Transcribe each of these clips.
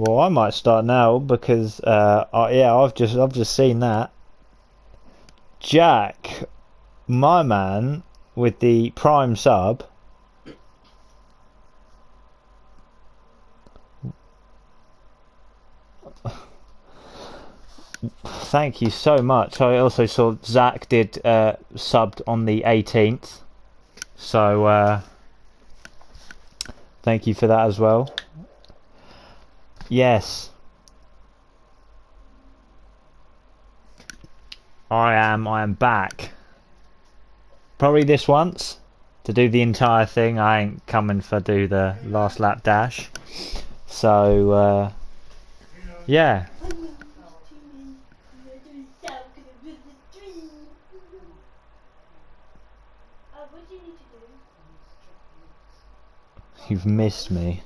Well, I might start now because yeah, I've just seen that Jack, my man, with the Prime sub. Thank you so much. I also saw Zach did subbed on the 18th, so thank you for that as well. Yes, I am back. Probably this once to do the entire thing. I ain't coming for do the last lap dash. So yeah. You've missed me.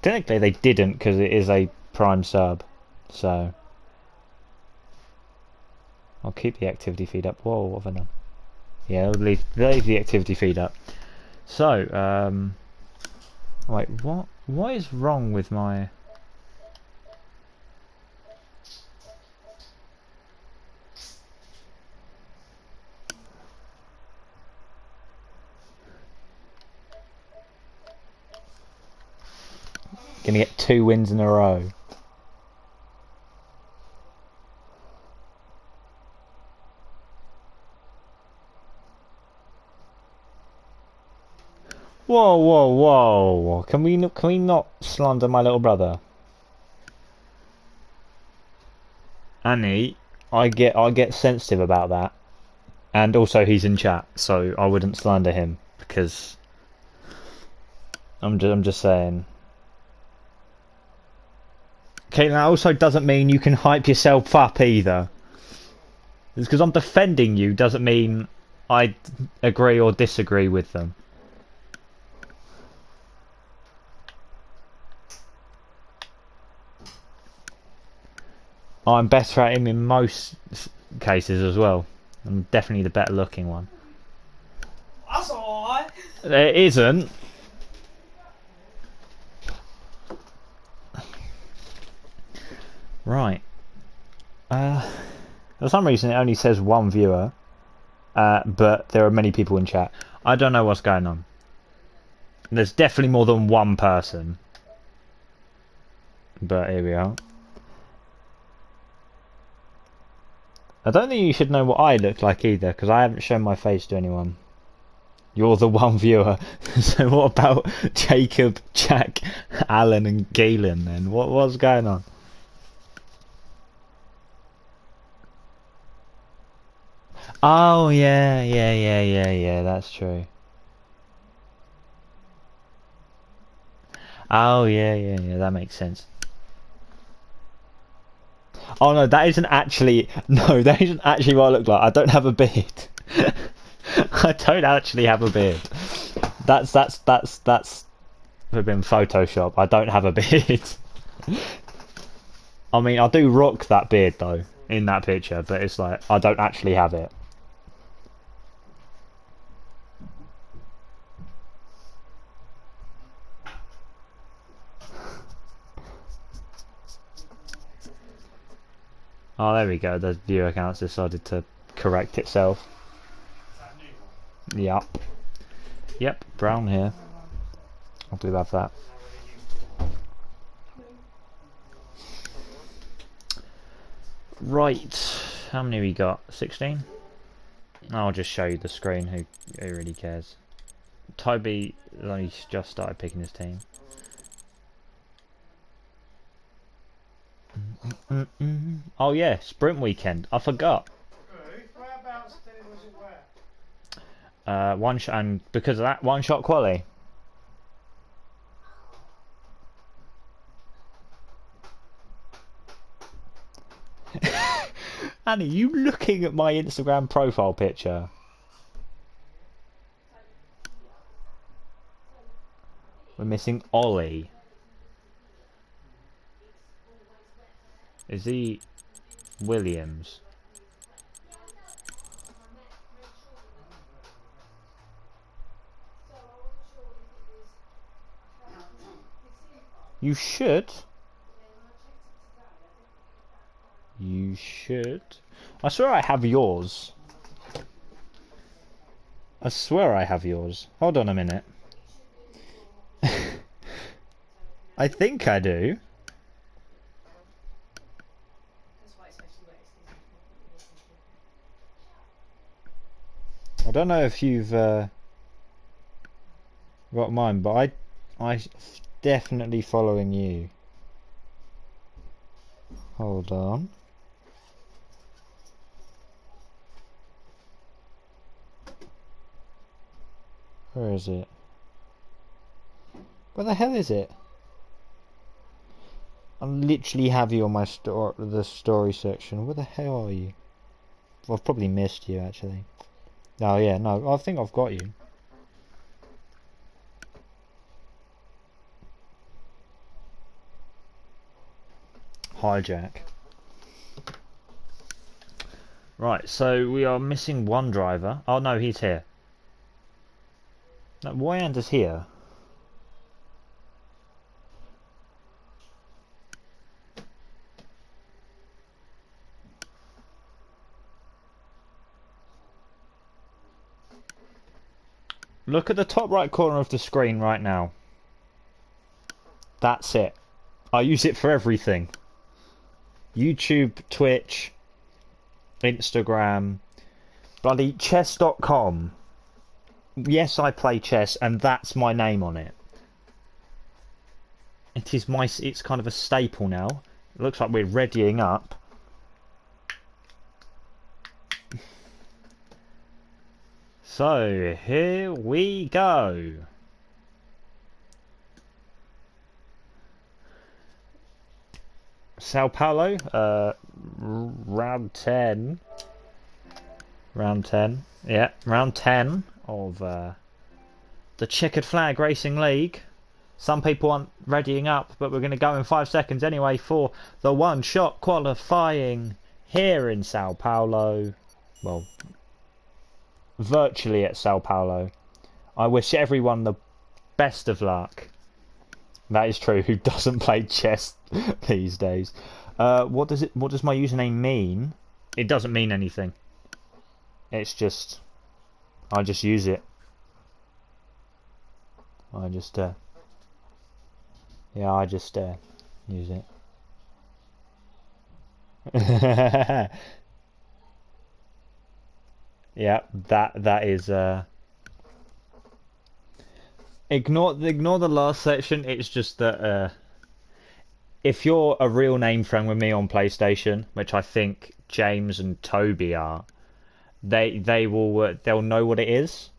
Technically they didn't because it is a Prime sub, so I'll keep the activity feed up. Whoa, what have I done? Yeah, I'll leave the activity feed up. So, wait, what is wrong with my... Gonna get 2 wins in a row. Whoa, whoa, whoa! Can we not slander my little brother? Annie, I get sensitive about that, and also he's in chat, so I wouldn't slander him because I'm just saying. Okay, that also doesn't mean you can hype yourself up either. Just because I'm defending you doesn't mean I agree or disagree with them. I'm better at him in most cases as well. I'm definitely the better looking one. That's alright. It isn't. Right. For some reason it only says 1 viewer, but there are many people in chat. I don't know what's going on. There's definitely more than 1 person. But here we are. I don't think you should know what I look like either, because I haven't shown my face to anyone. You're the 1 viewer. So what about Jacob, Jack, Alan and Galen then? What's going on? Oh yeah, that's true. Oh yeah, that makes sense. Oh no, that isn't actually that isn't actually what I look like. I don't have a beard. I don't actually have a beard. That's been Photoshop. I don't have a beard. I mean, I do rock that beard though in that picture, but it's like I don't actually have it. Oh, there we go. The viewer account's decided to correct itself. Yep. Yep, brown here. I do have that. Right. How many we got? 16? I'll just show you the screen. Who really cares? Toby only just started picking his team. Oh yeah, sprint weekend. I forgot. Whereabouts was it where? One shot, and because of that, 1 shot quali. Annie, you looking at my Instagram profile picture? We're missing Ollie. Is he Williams? You should. You should. I swear I have yours. I swear I have yours. Hold on a minute. I think I do. I don't know if you've got mine, but I definitely following you. Hold on. Where is it? Where the hell is it? I literally have you on my the story section. Where the hell are you? I've probably missed you actually. Oh yeah, no, I think I've got you. Hijack. Right, so we are missing one driver. Oh no, he's here. No, Wyander's here. Look at the top right corner of the screen right now. That's it. I use it for everything. YouTube, Twitch, Instagram, bloody chess.com. Yes, I play chess, and that's my name on it. It's kind of a staple now. It looks like we're readying up. So, here we go. Sao Paulo, round 10. Round 10. Yeah, round 10 of the Checkered Flag Racing League. Some people aren't readying up, but we're going to go in 5 seconds anyway for the one-shot qualifying here in Sao Paulo. Well, virtually at Sao Paulo. I wish everyone the best of luck. That is true. Who doesn't play chess these days? What does my username mean? It doesn't mean anything. It's just I just use it. I just use it. Yeah, that is ignore the last section. It's just that if you're a real name friend with me on PlayStation, which I think James and Toby are, they'll know what it is.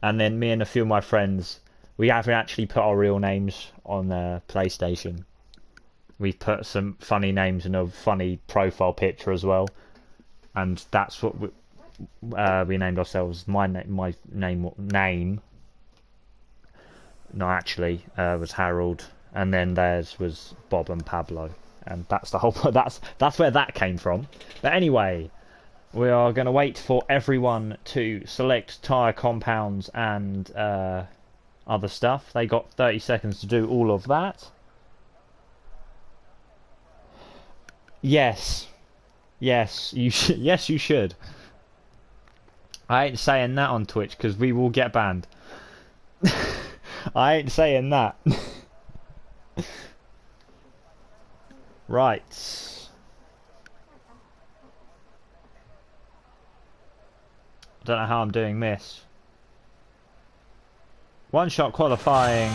And then me and a few of my friends, we haven't actually put our real names on PlayStation. We put some funny names in a funny profile picture as well, and that's what we named ourselves. My name. No, actually, was Harold, and then theirs was Bob and Pablo, and that's the whole. That's where that came from. But anyway, we are going to wait for everyone to select tyre compounds and other stuff. They got 30 seconds to do all of that. Yes, you yes, you should. I ain't saying that on Twitch because we will get banned. I ain't saying that. Right. I don't know how I'm doing this. One shot qualifying.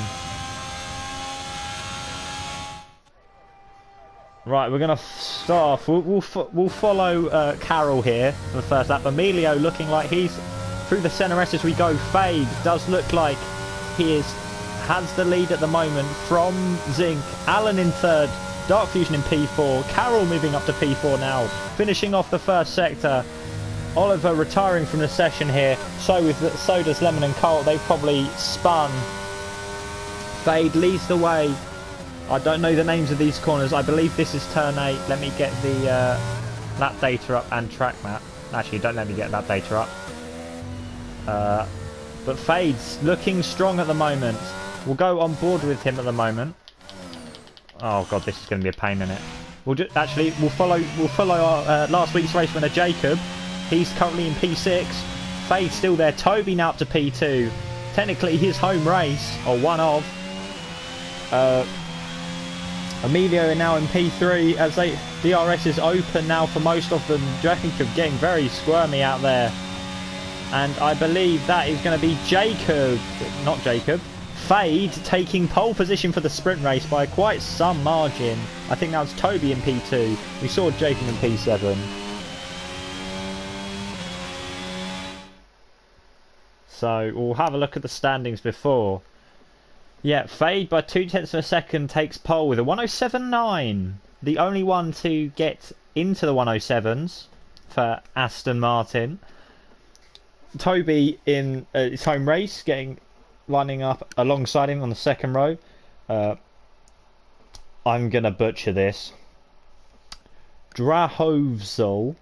Right, we're gonna start off. We'll follow Carroll here for the first lap. Emilio looking like he's through the centre-S as we go. Fade does look like he has the lead at the moment from Zinc. Alan in third. Dark Fusion in P4. Carroll moving up to P4 now. Finishing off the first sector. Oliver retiring from the session here. So does Lemon and Colt. They've probably spun. Fade leads the way. I don't know the names of these corners. I believe this is turn 8. Let me get the lap data up and track map. Actually, don't let me get lap data up. But Fade's looking strong at the moment. We'll go on board with him at the moment. Oh god, this is going to be a pain in it. We'll follow our last week's race winner Jacob. He's currently in P6. Fade's still there. Toby now up to P2. Technically his home race, or one of. Emilio are now in P3 as DRS is open now for most of them. Jacob getting very squirmy out there. And I believe that is going to be Fade taking pole position for the sprint race by quite some margin. I think that was Toby in P2. We saw Jacob in P7. So we'll have a look at the standings before. Yeah, Fade by 0.2 of a second takes pole with a 107.9. The only one to get into the 107s for Aston Martin. Toby in his home race lining up alongside him on the second row. I'm going to butcher this. Drahovzol,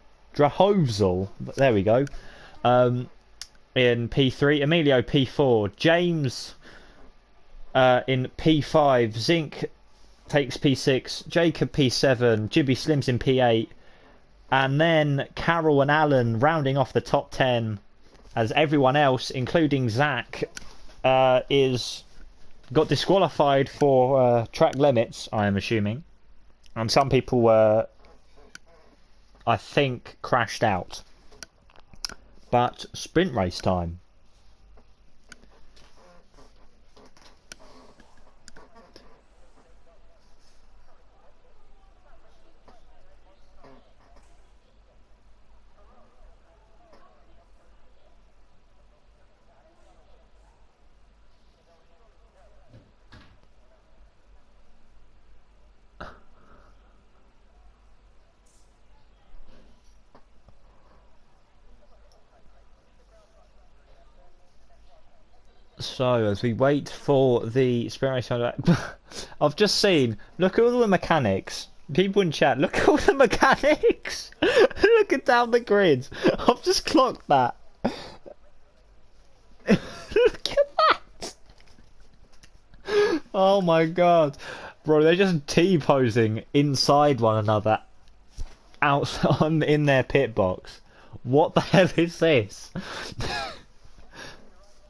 there we go. In P3, Emilio P4, James in P5, Zinc takes P6, Jacob P7, Jibby Slims in P8, and then Carol and Alan rounding off the top 10 as everyone else, including Zach, is got disqualified for track limits, I am assuming. And some people were, I think, crashed out. But sprint race time. So, as we wait for the sprint race, I've just seen, look at all the mechanics. People in chat, look at all the mechanics. Look at down the grids. I've just clocked that. Look at that. Oh my god. Bro, they're just T-posing inside one another in their pit box. What the hell is this?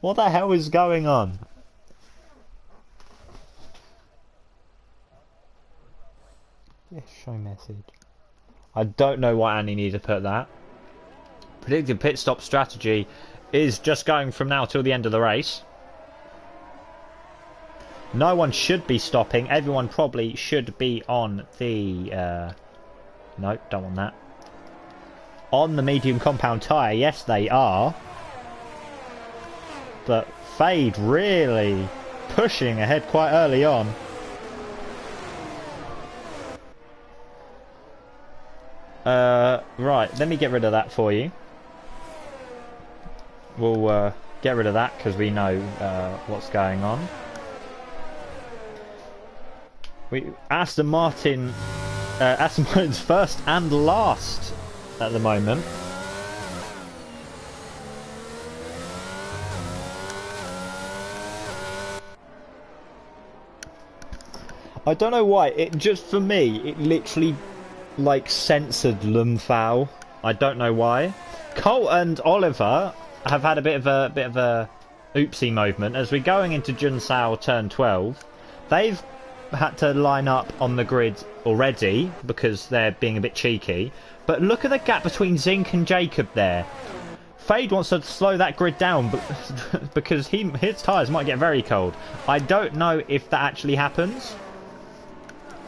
What the hell is going on? Yes, show message. I don't know why Annie needed to put that. Predicted pit stop strategy is just going from now till the end of the race. No one should be stopping. Everyone probably should be on the... no, don't want that. On the medium compound tyre. Yes, they are. But Fade really pushing ahead quite early on. Right, let me get rid of that for you. We'll get rid of that because we know what's going on. Aston Martin's first and last at the moment. I don't know why. It just for me, it literally like censored Lumfow. I don't know why. Colt and Oliver have had a bit of a oopsie moment as we're going into Junsao turn 12. They've had to line up on the grid already because they're being a bit cheeky. But look at the gap between Zinc and Jacob there. Fade wants to slow that grid down because his tyres might get very cold. I don't know if that actually happens.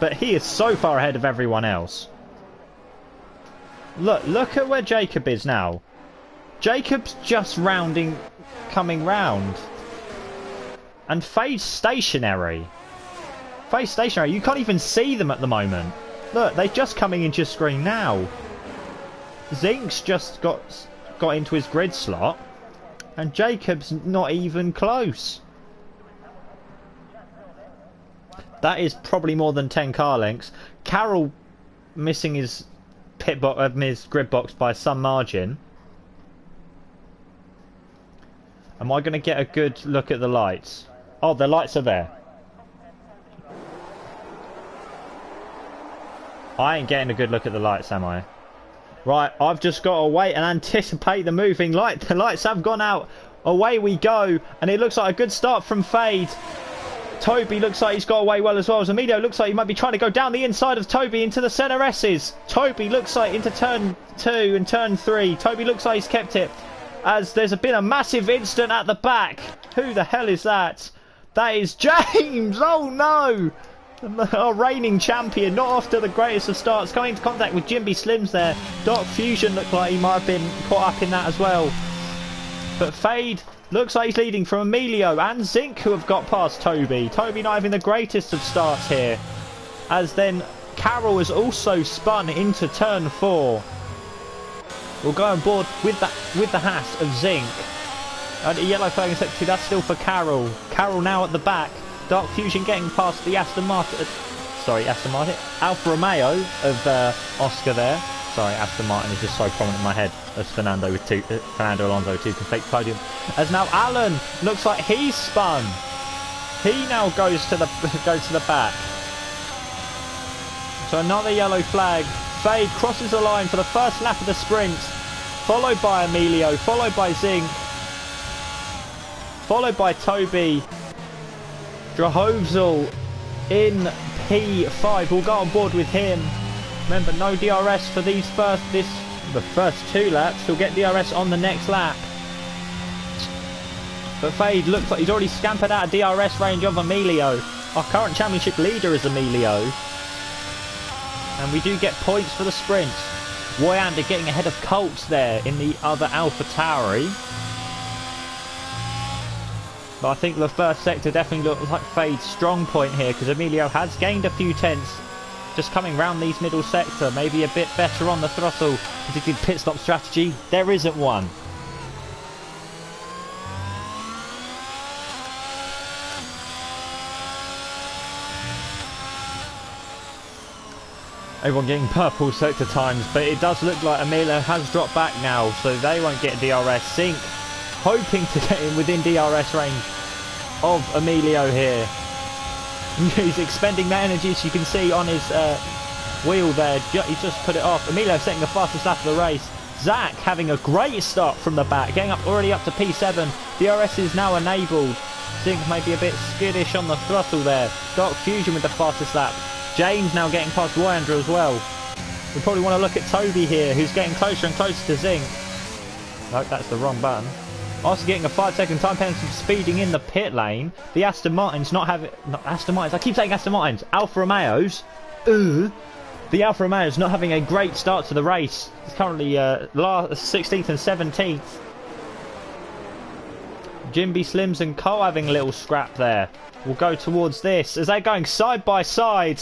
But he is so far ahead of everyone else. Look at where Jacob is now. Jacob's just coming round. And Fade's stationary. Fade's stationary. You can't even see them at the moment. Look, they're just coming into your screen now. Zinc's just got into his grid slot. And Jacob's not even close. That is probably more than 10 car lengths. Carroll missing his his grid box by some margin. Am I going to get a good look at the lights? Oh, the lights are there. I ain't getting a good look at the lights, am I? Right, I've just got to wait and anticipate the moving light. The lights have gone out. Away we go. And it looks like a good start from Fade. Toby looks like he's got away well as well. As Emilio looks like he might be trying to go down the inside of Toby into the centre S's. Toby looks like into turn 2 and turn 3. Toby looks like he's kept it. As there's been a massive incident at the back. Who the hell is that? That is James! Oh no! Our reigning champion, not after the greatest of starts, coming into contact with Jimby Slims there. Dark Fusion looked like he might have been caught up in that as well. But Fade looks like he's leading from Emilio and Zinc, who have got past Toby. Toby not having the greatest of starts here. As then Carol has also spun into turn 4. We'll go on board with the hat of Zinc. And a yellow flag in sector 2, that's still for Carol. Carol now at the back. Dark Fusion getting past the Aston Martin. Alfa Romeo of Oscar there. Sorry, Aston Martin is just so prominent in my head as Fernando Alonso with 2 complete podium. As now Alan looks like he's spun. He now goes to the back. So another yellow flag. Fade crosses the line for the first lap of the sprint, followed by Emilio, followed by Zinc, followed by Toby. Drahovzel in P5. We'll go on board with him. Remember, no DRS for the first 2 laps. He'll get DRS on the next lap. But Fade looks like he's already scampered out of DRS range of Emilio. Our current championship leader is Emilio. And we do get points for the sprint. Woyander getting ahead of Colts there in the other AlphaTauri. But I think the first sector definitely looks like Fade's strong point here, because Emilio has gained a few tenths just coming round these middle sector. Maybe a bit better on the throttle because he did pit stop strategy. There isn't one. Everyone getting purple sector times, but it does look like Emilio has dropped back now, so they won't get DRS. Zinc hoping to get in within DRS range of Emilio here. He's expending that energy, as you can see on his wheel there. He's just put it off. Emilio setting the fastest lap of the race. Zach having a great start from the back, getting already up to P7. DRS is now enabled. Zinc may be a bit skittish on the throttle there. Dark Fusion with the fastest lap. James now getting past Woyander as well. We probably want to look at Toby here, who's getting closer and closer to Zinc. No, that's the wrong button. Also getting a 5-second time penalty for speeding in the pit lane. The Aston Martins not Aston Martins. I keep saying Aston Martins. Alfa Romeos. The Alfa Romeos not having a great start to the race. It's currently 16th and 17th. Jimby Slims and Cole having a little scrap there. We'll go towards this as they're going side by side.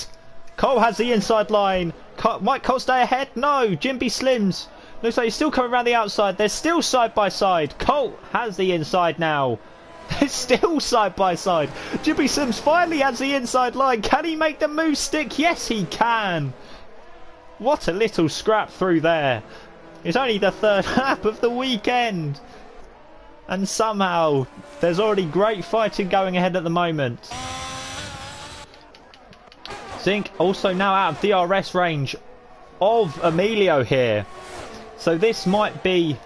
Cole has the inside line. Might Cole stay ahead? No. Jimby Slims. Looks like he's still coming around the outside. They're still side by side. Colt has the inside now. They're still side by side. Jimmy Slims finally has the inside line. Can he make the move stick? Yes, he can. What a little scrap through there. It's only the 3rd lap of the weekend. And somehow there's already great fighting going ahead at the moment. Zinc also now out of DRS range of Emilio here. So this might be...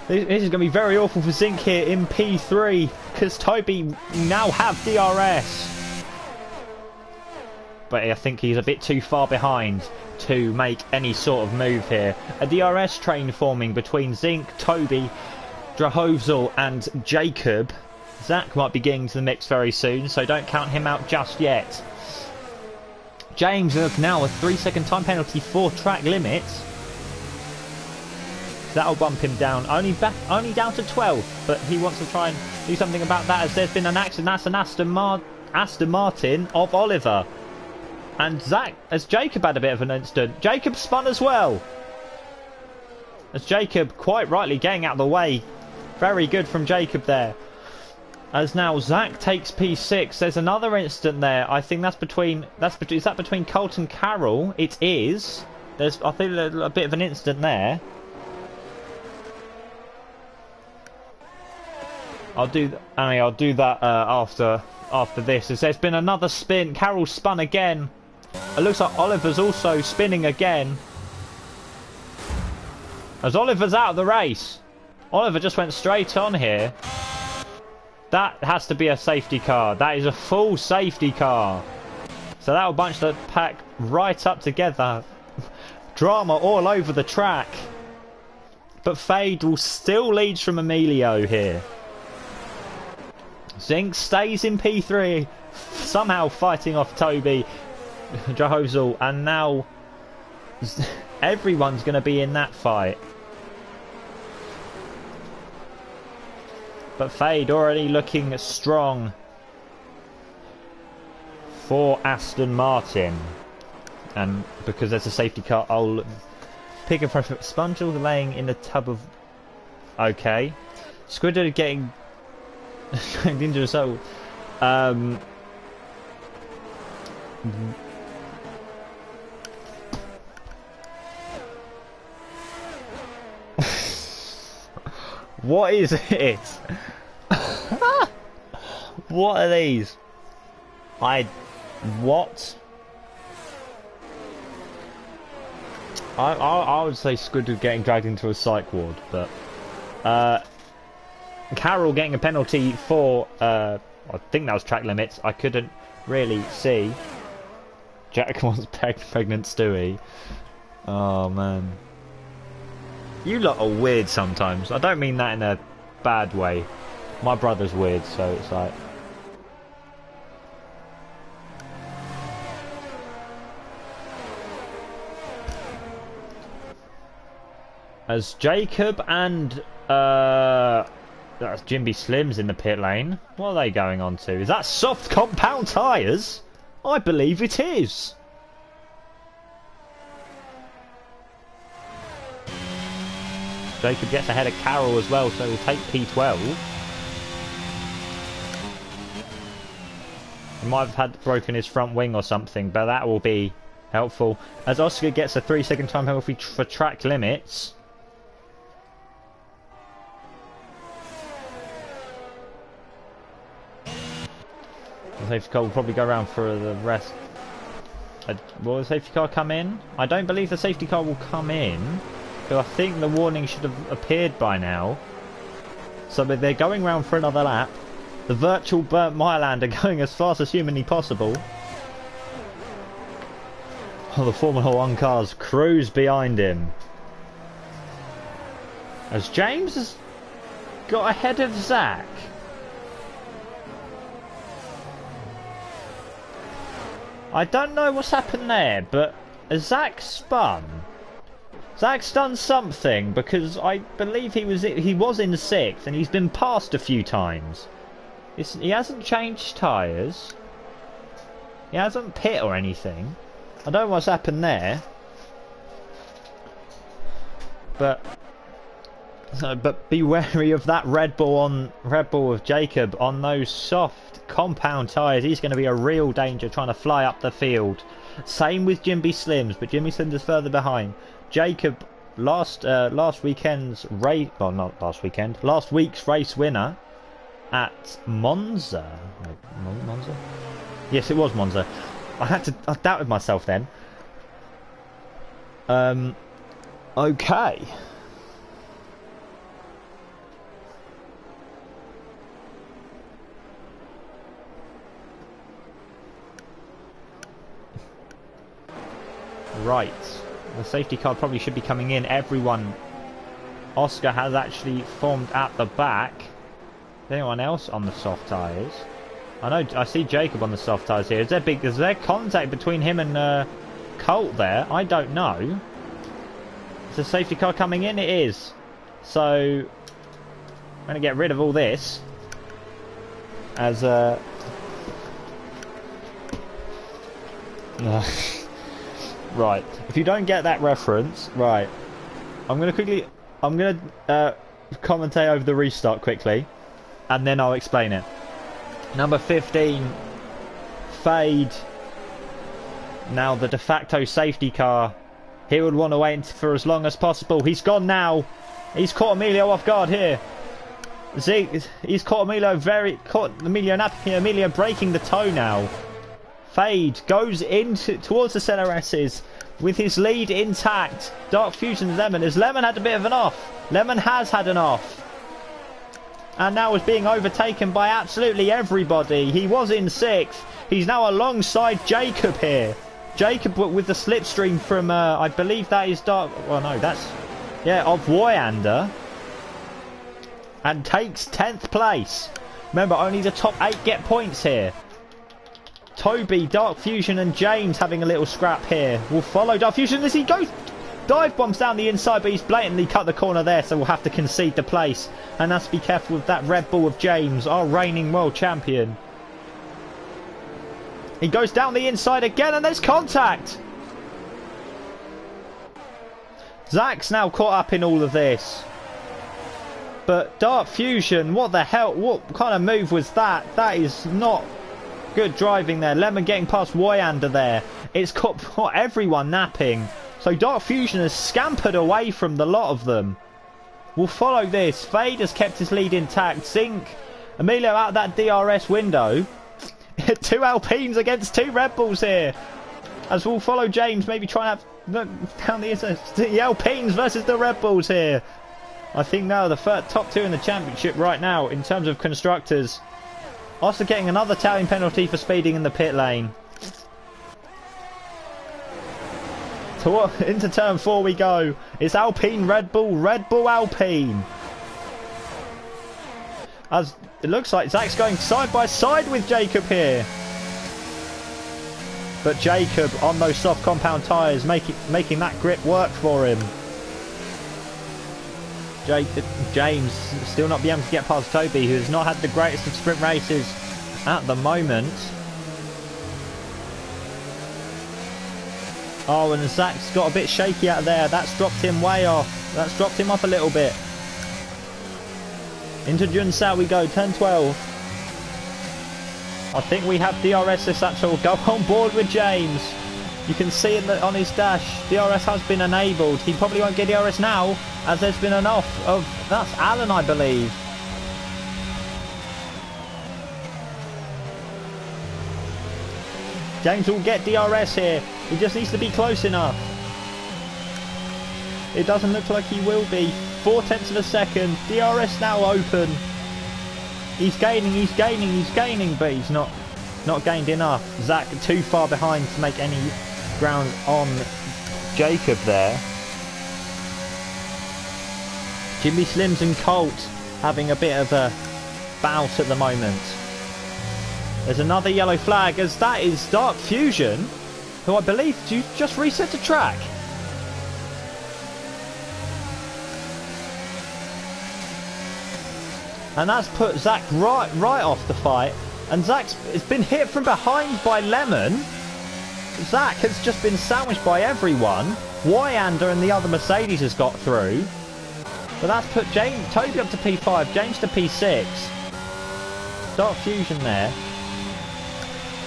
This is going to be very awful for Zinc here in P3, because Toby now have DRS. But I think he's a bit too far behind to make any sort of move here. A DRS train forming between Zinc, Toby, Drahovzel and Jacob. Zach might be getting to the mix very soon, so don't count him out just yet. James now a 3-second time penalty for track limits. That'll bump him down, only down to 12, but he wants to try and do something about that, as there's been an accident. That's an Aston Martin of Oliver. And Zach, as Jacob had a bit of an incident. Jacob spun as well. As Jacob quite rightly getting out of the way. Very good from Jacob there. As now Zach takes P6. There's another incident there. I think that's between... Is that between Colt and Carroll? It is. There's, I think, a bit of an incident there. I'll do that after this. As there's been another spin. Carroll spun again. It looks like Oliver's also spinning again. As Oliver's out of the race. Oliver just went straight on here. That has to be a safety car. That is a full safety car. So that will bunch the pack right up together. Drama all over the track. But Fade will still lead from Emilio here. Zink stays in P3. Somehow fighting off Toby. Jahozal. And now everyone's going to be in that fight. But Fade already looking strong for Aston Martin. And because there's a safety car, I'll pick a profit. Spongel laying in the tub of... Okay. Squidward getting into a soul. What is it? What are these? What? I would say Squidward getting dragged into a psych ward, but Carroll getting a penalty for I think that was track limits. I couldn't really see. Jack wants pregnant Stewie. Oh man. You lot are weird sometimes. I don't mean that in a bad way. My brother's weird, so it's like... As Jacob and that's Jimby Slims in the pit lane. What are they going on to? Is that soft compound tyres? I believe it is. Jacob gets ahead of Carroll as well, so he'll take P12. He might have had broken his front wing or something, but that will be helpful. As Oscar gets a 3-second time penalty for track limits. The safety car will probably go around for the rest. Will the safety car come in? I don't believe the safety car will come in. But I think the warning should have appeared by now. So they're going round for another lap. The virtual burnt Myland are going as fast as humanly possible. Oh, the Formula 1 cars cruise behind him. As James has got ahead of Zach. I don't know what's happened there, but Zach spun. Zach's done something, because I believe he was in 6th and he's been passed a few times. He hasn't changed tyres. He hasn't pit or anything. I don't know what's happened there. But be wary of that Red Bull of Jacob on those soft compound tyres. He's going to be a real danger trying to fly up the field. Same with Jimby Slims, but Jimby Slims is further behind. Jacob, last weekend's race, well, not last weekend, last week's race winner at Monza. Monza? Yes, it was Monza. I doubted myself then. Okay. Right. The safety car probably should be coming in. Everyone. Oscar has actually formed at the back. Anyone else on the soft tyres? I see Jacob on the soft tyres here. Is there contact between him and Colt there? I don't know. Is the safety car coming in? It is. So I'm going to get rid of all this. As right, if you don't get that reference, right, I'm going to commentate over the restart quickly, and then I'll explain it. Number 15, Fade, now the de facto safety car. He would want to wait for as long as possible. He's gone now. He's caught Emilio off guard here. He's caught Emilio Emilio breaking the toe now. Fade goes into towards the CFRLs with his lead intact. Dark Fusion Lemon. As Lemon had a bit of an off. Lemon has had an off. And now is being overtaken by absolutely everybody. He was in 6th. He's now alongside Jacob here. Jacob with the slipstream from, I believe that is Dark... Well, no, that's... Yeah, of Wyander. And takes 10th place. Remember, only the top 8 get points here. Toby, Dark Fusion and James having a little scrap here. Will follow Dark Fusion as he goes... Dive bombs down the inside, but he's blatantly cut the corner there, so we'll have to concede the place. And that's be careful with that Red Bull of James, our reigning world champion. He goes down the inside again, and there's contact. Zach's now caught up in all of this. But Dark Fusion, what the hell? What kind of move was that? That is not good driving there. Lemon getting past Wyander there. It's caught everyone napping. So Dark Fusion has scampered away from the lot of them. We'll follow this. Fade has kept his lead intact. Zinc, Emilio out of that DRS window. 2 Alpines against 2 Red Bulls here. As we'll follow James, maybe try and have down the Alpines versus the Red Bulls here. I think now the top 2 in the championship right now in terms of constructors. Also getting another towing penalty for speeding in the pit lane. Into turn 4 we go. It's Alpine, Red Bull, Alpine. As it looks like Zach's going side by side with Jacob here. But Jacob on those soft compound tyres making that grip work for him. James still not being able to get past Toby, who has not had the greatest of sprint races at the moment. Oh, and Zach's got a bit shaky out there. That's dropped him way off. That's dropped him off a little bit. Into Junsao we go, turn 12. I think we have DRS this actual. Go on board with James. You can see it on his dash. DRS has been enabled. He probably won't get DRS now, as there's been an off of... That's Alan, I believe. James will get DRS here. He just needs to be close enough. It doesn't look like he will be. 0.4 of a second. DRS now open. He's gaining, but he's not gained enough. Zach too far behind to make any ground on Jacob there. Jimmy Slims and Colt having a bit of a bout at the moment. There's another yellow flag, as that is Dark Fusion, who I believe just reset the track. And that's put Zach right off the fight. And Zach's been hit from behind by Lemon. Zach has just been sandwiched by everyone. Wyander and the other Mercedes has got through. But that's put Toby up to P5, James to P6. Dark Fusion there.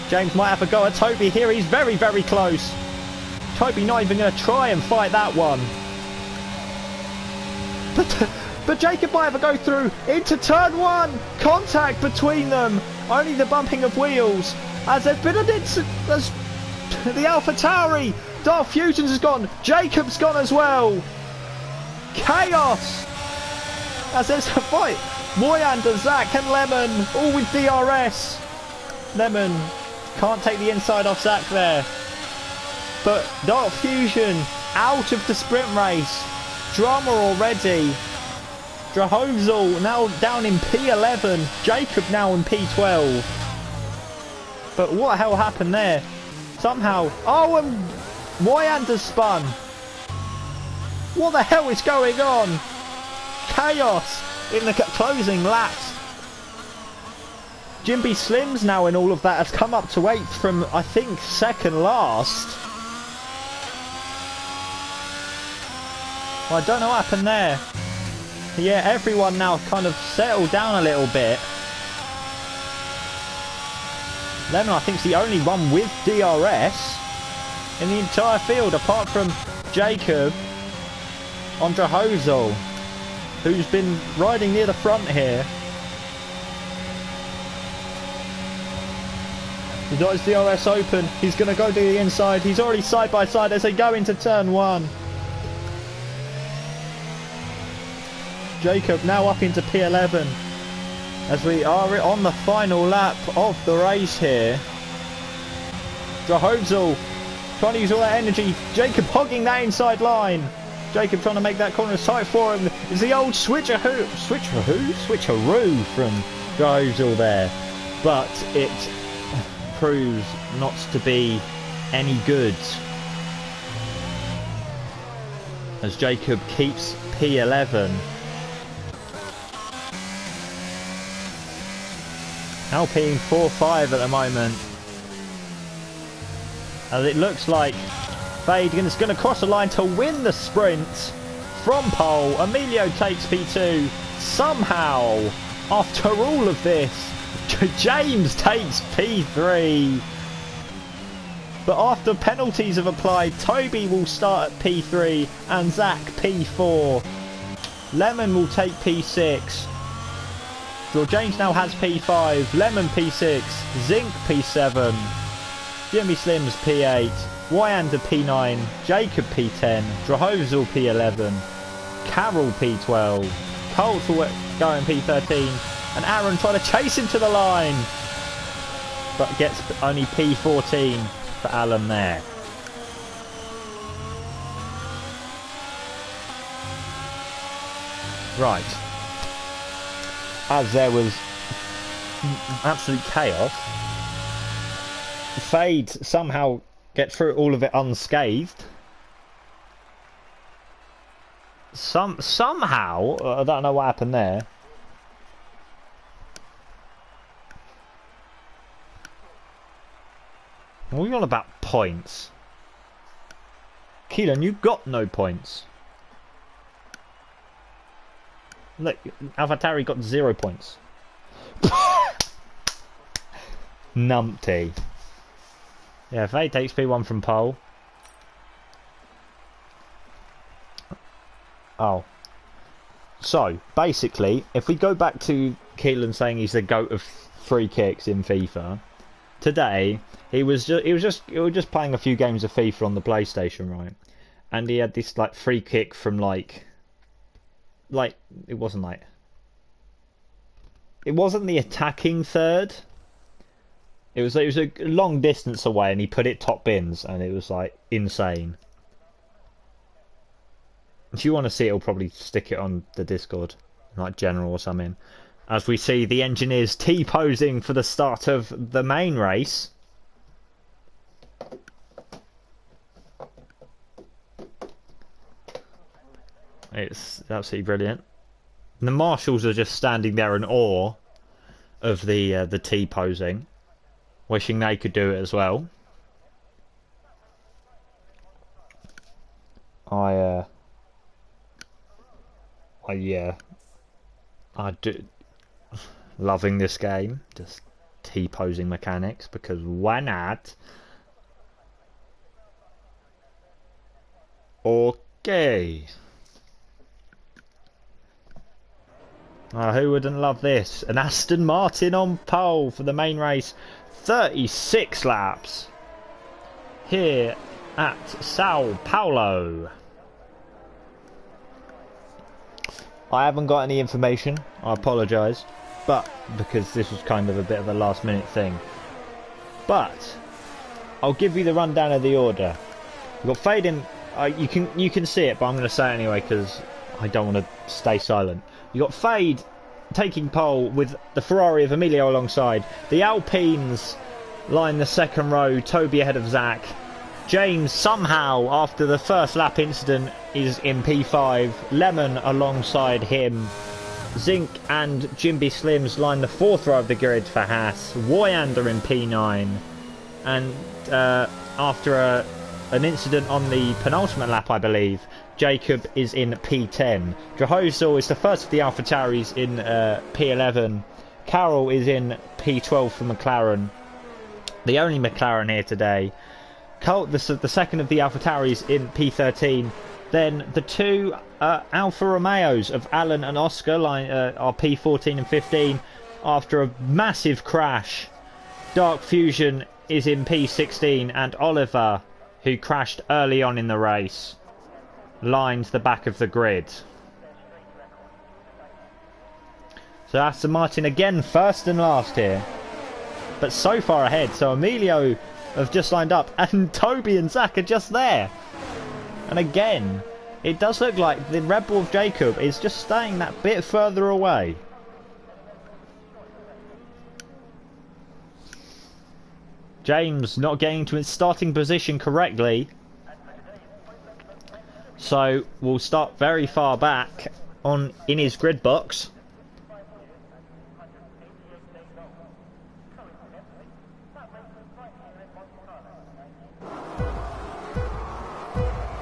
James might have a go at Toby here. He's very, very close. Toby not even going to try and fight that one. But Jacob might have a go through into turn 1. Contact between them. Only the bumping of wheels. As there's been an incident. The AlphaTauri. Dark Fusion's has gone. Jacob's gone as well. Chaos. As there's a fight. Wyander, Zach and Lemon. All with DRS. Lemon can't take the inside off Zach there. But Dark Fusion out of the sprint race. Drama already. Drahovzel now down in P11. Jacob now in P12. But what the hell happened there? Somehow... Oh, and Wyander spun. What the hell is going on? Chaos in the closing laps. Jimby Slims now in all of that has come up to 8th from, I think, second last. Well, I don't know what happened there. Yeah, everyone now kind of settled down a little bit. Lemon, I think, is the only one with DRS in the entire field, apart from Jacob on Drahovzel, who's been riding near the front here. He's got his DRS open. He's going to go to the inside. He's already side by side as they go into turn 1. Jacob now up into P11 as we are on the final lap of the race here. Drahovzel trying to use all that energy. Jacob hogging that inside line. Jacob trying to make that corner tight for him. Is the old switcheroo from Drahovzel there, but it proves not to be any good as Jacob keeps P11. Alpine 4-5 at the moment. As it looks like Fagan's going to cross the line to win the sprint from pole. Emilio takes P2. Somehow, after all of this, James takes P3. But after penalties have applied, Toby will start at P3 and Zach P4. Lemon will take P6. James now has P5, Lemon P6, Zinc P7, Jimmy Slims P8, Wyander P9, Jacob P10, Drahovzel P11, Carroll P12, Colt will go in P13, and Aaron trying to chase him to the line, but gets only P14 for Alan there. Right. As there was absolute chaos, Fade somehow get through all of it unscathed. Somehow, I don't know what happened there. What are you on about points? Keelan, you got no points. Look, AlphaTauri got 0 points. Numpty. Yeah, Fade takes P1 from pole. Oh. So, basically, if we go back to Keelan saying he's the GOAT of free kicks in FIFA, today he was just playing a few games of FIFA on the PlayStation, right? And he had this like free kick from like it wasn't the attacking third. It was a long distance away, and he put it top bins, and it was like insane. If you want to see it, I'll probably stick it on the Discord, like general or something. As we see the engineers T-posing for the start of the main race. It's absolutely brilliant. And the marshals are just standing there in awe of the T-posing, wishing they could do it as well. I do loving this game, just T-posing mechanics, because why not? Okay. Who wouldn't love this? An Aston Martin on pole for the main race. 36 laps here at Sao Paulo. I haven't got any information, I apologise, but because this was kind of a bit of a last minute thing. But I'll give you the rundown of the order. We've got Fade in, you can see it, but I'm going to say it anyway because I don't want to stay silent. You got Fade taking pole with the Ferrari of Emilio alongside. The Alpines line the second row, Toby ahead of Zach. James somehow, after the first lap incident, is in P5. Lemon alongside him. Zinc and Jimby Slims line the fourth row of the grid for Haas. Wyander in P9. And after an incident on the penultimate lap, I believe, Jacob is in P10. Drahovzel is the first of the AlphaTauris in P11. Carroll is in P12 for McLaren. The only McLaren here today. Colt, the second of the AlphaTauris in P13. Then the two Alfa Romeos of Alan and Oscar are P14 and 15 after a massive crash. Dark Fusion is in P16 and Oliver, who crashed early on in the race, lines the back of the grid. So Aston Martin again first and last here, but so far ahead. So Emilio have just lined up and Toby and Zach are just there. And again, it does look like the Red Bull of Jacob is just staying that bit further away. James not getting to his starting position correctly. So we'll start very far back in his grid box.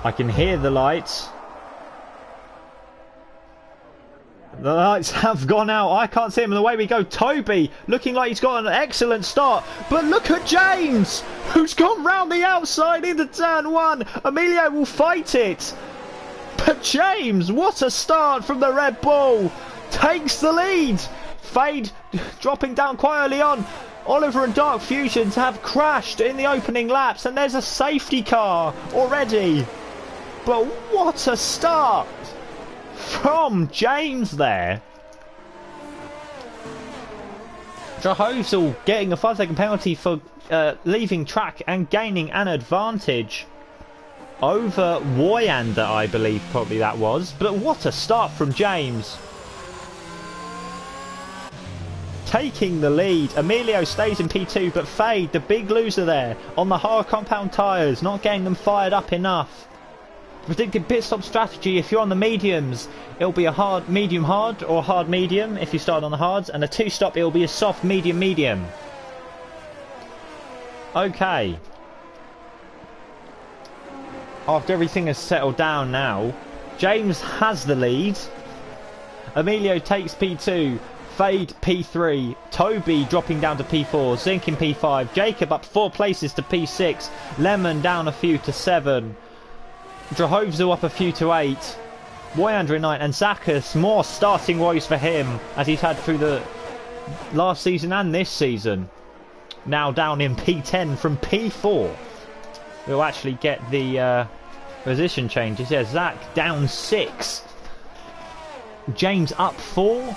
I can hear the lights. The lights have gone out. I can't see him. And away we go. Toby looking like he's got an excellent start. But look at James, who's gone round the outside into turn one. Emilio will fight it. But James, what a start from the Red Bull. Takes the lead. Fade dropping down quite early on. Oliver and Dark Fusions have crashed in the opening laps. And there's a safety car already. But what a start from James there. Drahovsel getting a 5-second penalty for leaving track and gaining an advantage over Woyander, I believe probably that was. But what a start from James. Taking the lead. Emilio stays in P2, but Fade, the big loser there, on the hard compound tyres, not getting them fired up enough. Predicted pit stop strategy: if you're on the mediums, it'll be a hard medium hard or hard medium if you start on the hards, and a 2-stop it'll be a soft medium medium. Okay. After everything has settled down now, James has the lead. Emilio takes P2, Fade P3, Toby dropping down to P4, Zink in P5, Jacob up 4 places to P6, Lemon down a few to 7. Drahovsel up a few to 8, Woyander in 9, and Zakas, more starting woes for him as he's had through the last season and this season. Now down in P10 from P4. We'll actually get the position changes. Yeah, Zach down 6, James up 4,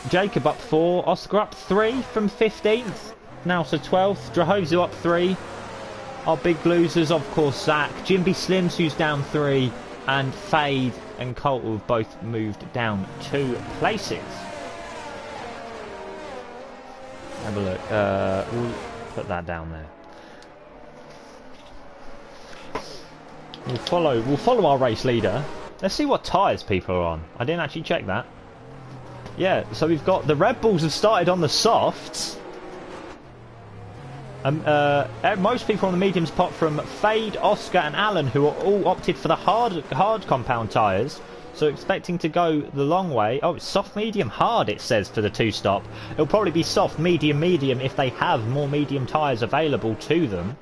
Jacob up 4, Oscar up 3 from 15th, now to 12th, Drahovsel up 3. Our big losers, of course, Zach, Jimby Slims, who's down 3, and Fade and Colt have both moved down 2 places. Have a look. We'll put that down there. We'll follow our race leader. Let's see what tyres people are on. I didn't actually check that. Yeah, so we've got the Red Bulls have started on the softs. Most people on the mediums, apart from Fade, Oscar and Alan, who are all opted for the hard compound tyres. So expecting to go the long way. Oh, it's soft, medium, hard it says for the 2-stop. It'll probably be soft, medium, medium if they have more medium tyres available to them.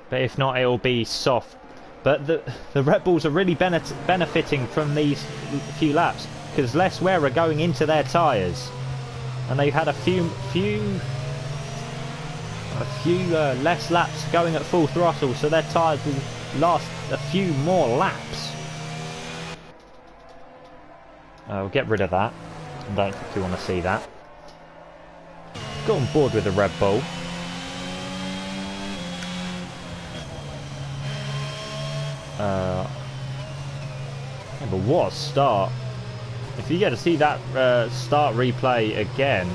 But if not, it'll be soft. But the Red Bulls are really benefiting from these few laps because less wear are going into their tyres. And they've had a few less laps going at full throttle, so their tyres will last a few more laps. We'll get rid of that. I don't think you want to see that. Got on board with the Red Bull. Yeah, but what a start. If you get to see that start replay again,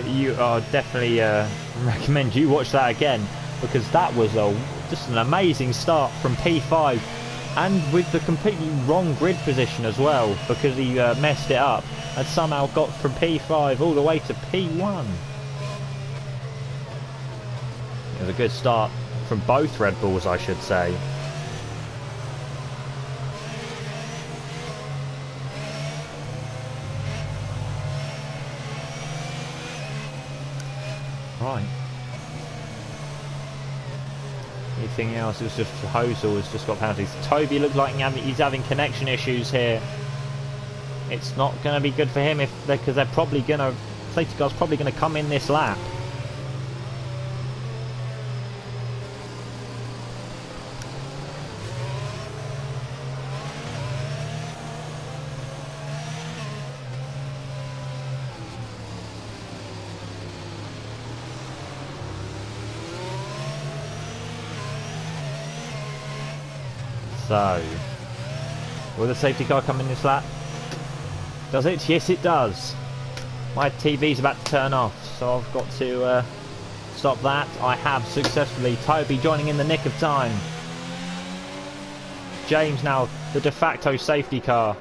you definitely recommend you watch that again, because that was just an amazing start from P5, and with the completely wrong grid position as well, because he messed it up and somehow got from P5 all the way to P1. It was a good start from both Red Bulls, I should say. Right. Anything else? It was just Hosel has just got penalties. Toby looks like he's having connection issues here. it's not going to be good for him because they're probably going to, safety car's probably going to come in this lap. So, will the safety car come in this lap? Does it? Yes, it does. My TV's about to turn off, so I've got to stop that. I have successfully. Toby joining in the nick of time. James now the de facto safety car.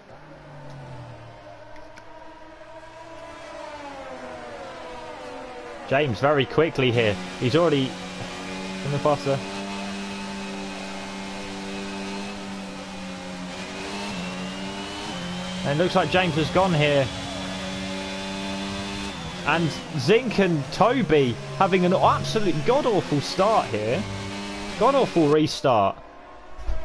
James very quickly here. He's already coming faster. And it looks like James has gone here. And Zink and Toby having an absolute god-awful start here. God-awful restart.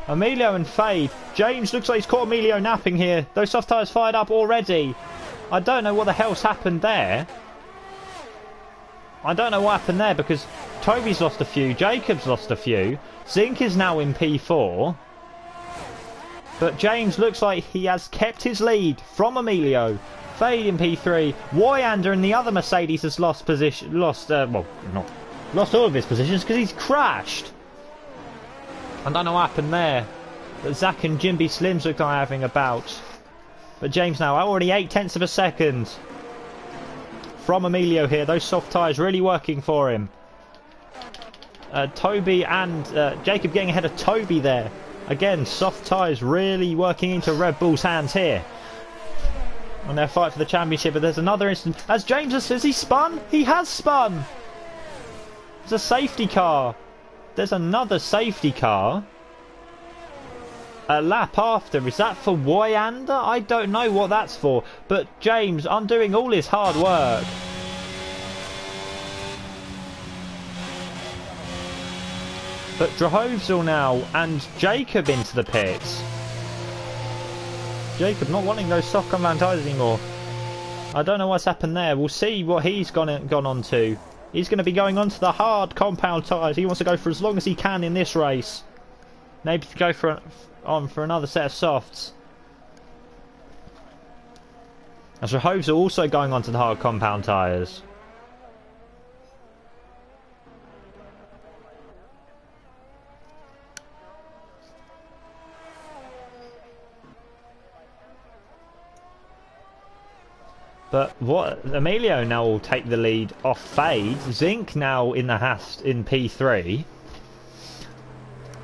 Emilio and Fade. James looks like he's caught Emilio napping here. Those soft tyres fired up already. I don't know what the hell's happened there. I don't know what happened there because Toby's lost a few. Jacob's lost a few. Zink is now in P4. But James looks like he has kept his lead from Emilio. Fade in P3. Wyander and the other Mercedes has lost position. Lost all of his positions because he's crashed. I don't know what happened there. But Zach and Jimby Slims look like having a bout. But James now already 0.8 of a second from Emilio here. Those soft tyres really working for him. Toby and Jacob getting ahead of Toby there. Again, soft tyres really working into Red Bull's hands here. On their fight for the championship, but there's another instance. As James has he spun? He has spun! It's a safety car. There's another safety car. A lap after. Is that for Wyander? I don't know what that's for. But James undoing all his hard work. But Drahovzil now and Jacob into the pits. Jacob not wanting those soft compound tyres anymore. I don't know what's happened there. We'll see what he's gone on to. He's going to be going on to the hard compound tyres. He wants to go for as long as he can in this race. Maybe to go for another set of softs. As Drahovzil also going on to the hard compound tyres. But what Emilio now will take the lead off Fade. Zink now in the Hast in P3.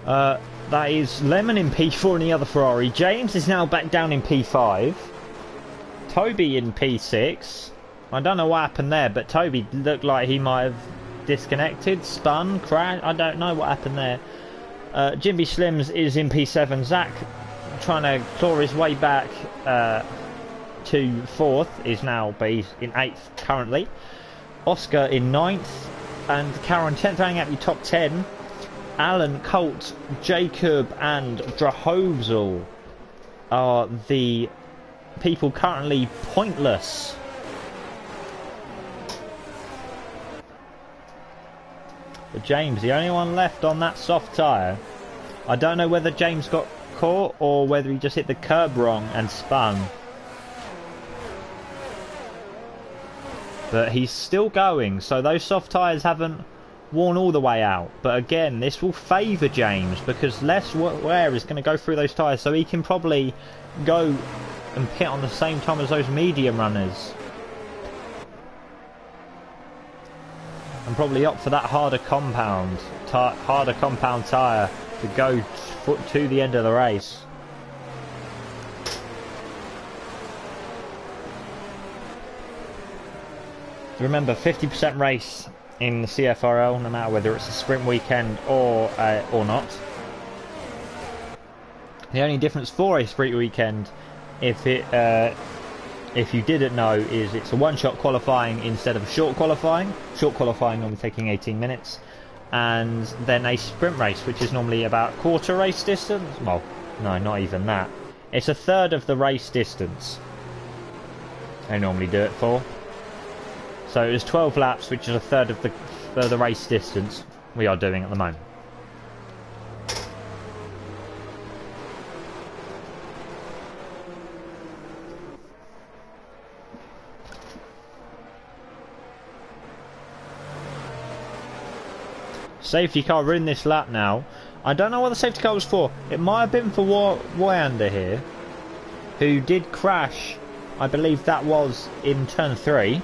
That is Lemon in P4 in the other Ferrari. James is now back down in P5. Toby in P6. I don't know what happened there, but Toby looked like he might have disconnected, spun, crashed. I don't know what happened there. Jimby Slims is in P7. Zach trying to claw his way back to 4th is now, but he's in 8th currently. Oscar in 9th and Karen 10th, rounding out your top 10. Alan, Colt, Jacob and Drahovzil are the people currently pointless. But James, the only one left on that soft tyre. I don't know whether James got caught or whether he just hit the curb wrong and spun. But he's still going, so those soft tyres haven't worn all the way out. But again, this will favour James because less wear is going to go through those tyres, so he can probably go and pit on the same time as those medium runners. And probably opt for that harder compound tyre to go to the end of the race. Remember, 50% race in the CFRL, no matter whether it's a sprint weekend or not. The only difference for a sprint weekend, if you didn't know, is it's a one-shot qualifying instead of a short qualifying. Short qualifying normally taking 18 minutes, and then a sprint race, which is normally about quarter race distance. Well, no, not even that. It's a third of the race distance. they normally do it for. So it was 12 laps, which is a third of the race distance we are doing at the moment. Safety car in this lap now. I don't know what the safety car was for. It might have been for Wayander here, who did crash. I believe that was in turn 3.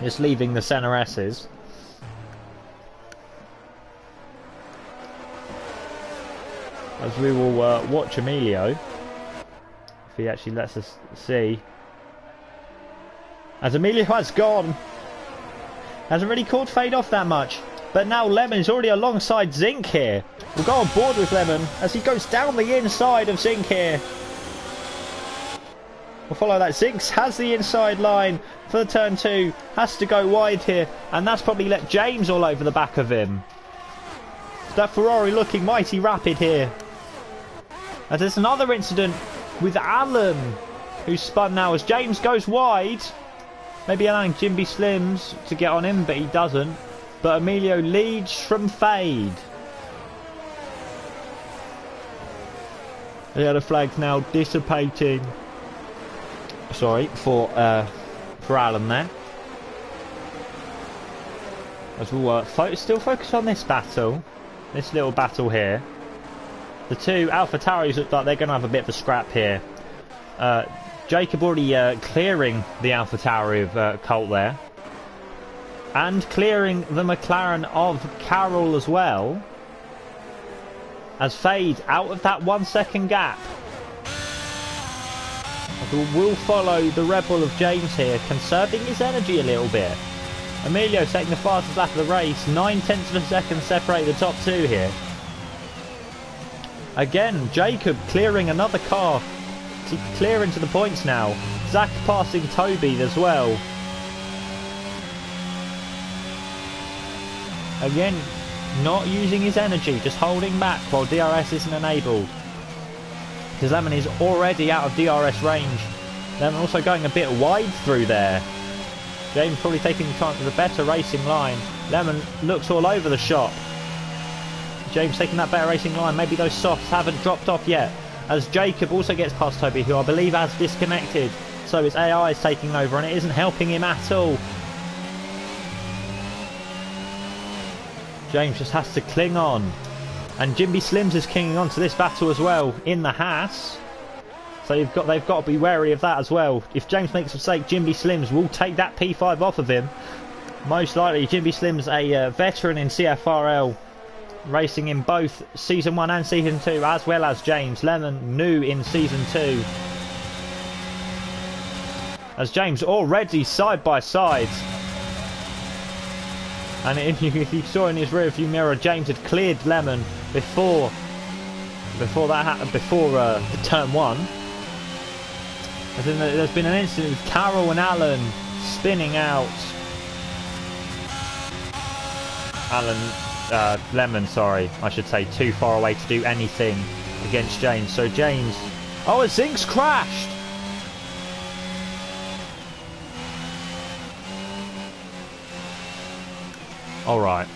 Just leaving the centre S's. As we will watch Emilio, if he actually lets us see. As Emilio has gone. Hasn't really caught Fade off that much. But now Lemon is already alongside Zinc here. We'll go on board with Lemon as he goes down the inside of Zinc here. We'll follow that. Zinc has the inside line for the turn 2. Has to go wide here. And that's probably let James all over the back of him. That Ferrari looking mighty rapid here. And there's another incident with Alan, who's spun now as James goes wide. Maybe allowing Jimby Slims to get on him, but he doesn't. But Emilio leads from Fade. The other flag's now dissipating. Sorry for Alan there. As we'll still focus on this battle, this little battle here. The two Alpha Tauris look like they're going to have a bit of a scrap here. Jacob already clearing the Alpha Tauri of Colt there. And clearing the McLaren of Carroll as well. As Fade out of that 1 second gap. Will follow the Rebel of James here, conserving his energy a little bit. Emilio taking the fastest lap of the race. 9/10 of a second separate the top 2 here. Again, Jacob clearing another car. Clear into the points now. Zach passing Toby as well. Again, not using his energy, just holding back while DRS isn't enabled. Because Lemon is already out of DRS range. Lemon also going a bit wide through there. James probably taking the chance with a better racing line. Lemon looks all over the shop. James taking that better racing line. Maybe those softs haven't dropped off yet. As Jacob also gets past Toby, who I believe has disconnected. So his AI is taking over and it isn't helping him at all. James just has to cling on. And Jimby Slims is clinging on to this battle as well in the Haas. So they've got to be wary of that as well. If James makes a mistake, Jimby Slims will take that P5 off of him. Most likely, Jimby Slims, a veteran in CFRL, racing in both Season 1 and Season 2, as well as James. Lemon, new in Season 2. As James already side by side. And if you saw in his rear view mirror, James had cleared Lemon before that happened, before the turn 1. And then there's been an incident with Carroll and Alan spinning out. Lemon, sorry, I should say, too far away to do anything against James. So James, oh, Zink's crashed. All right.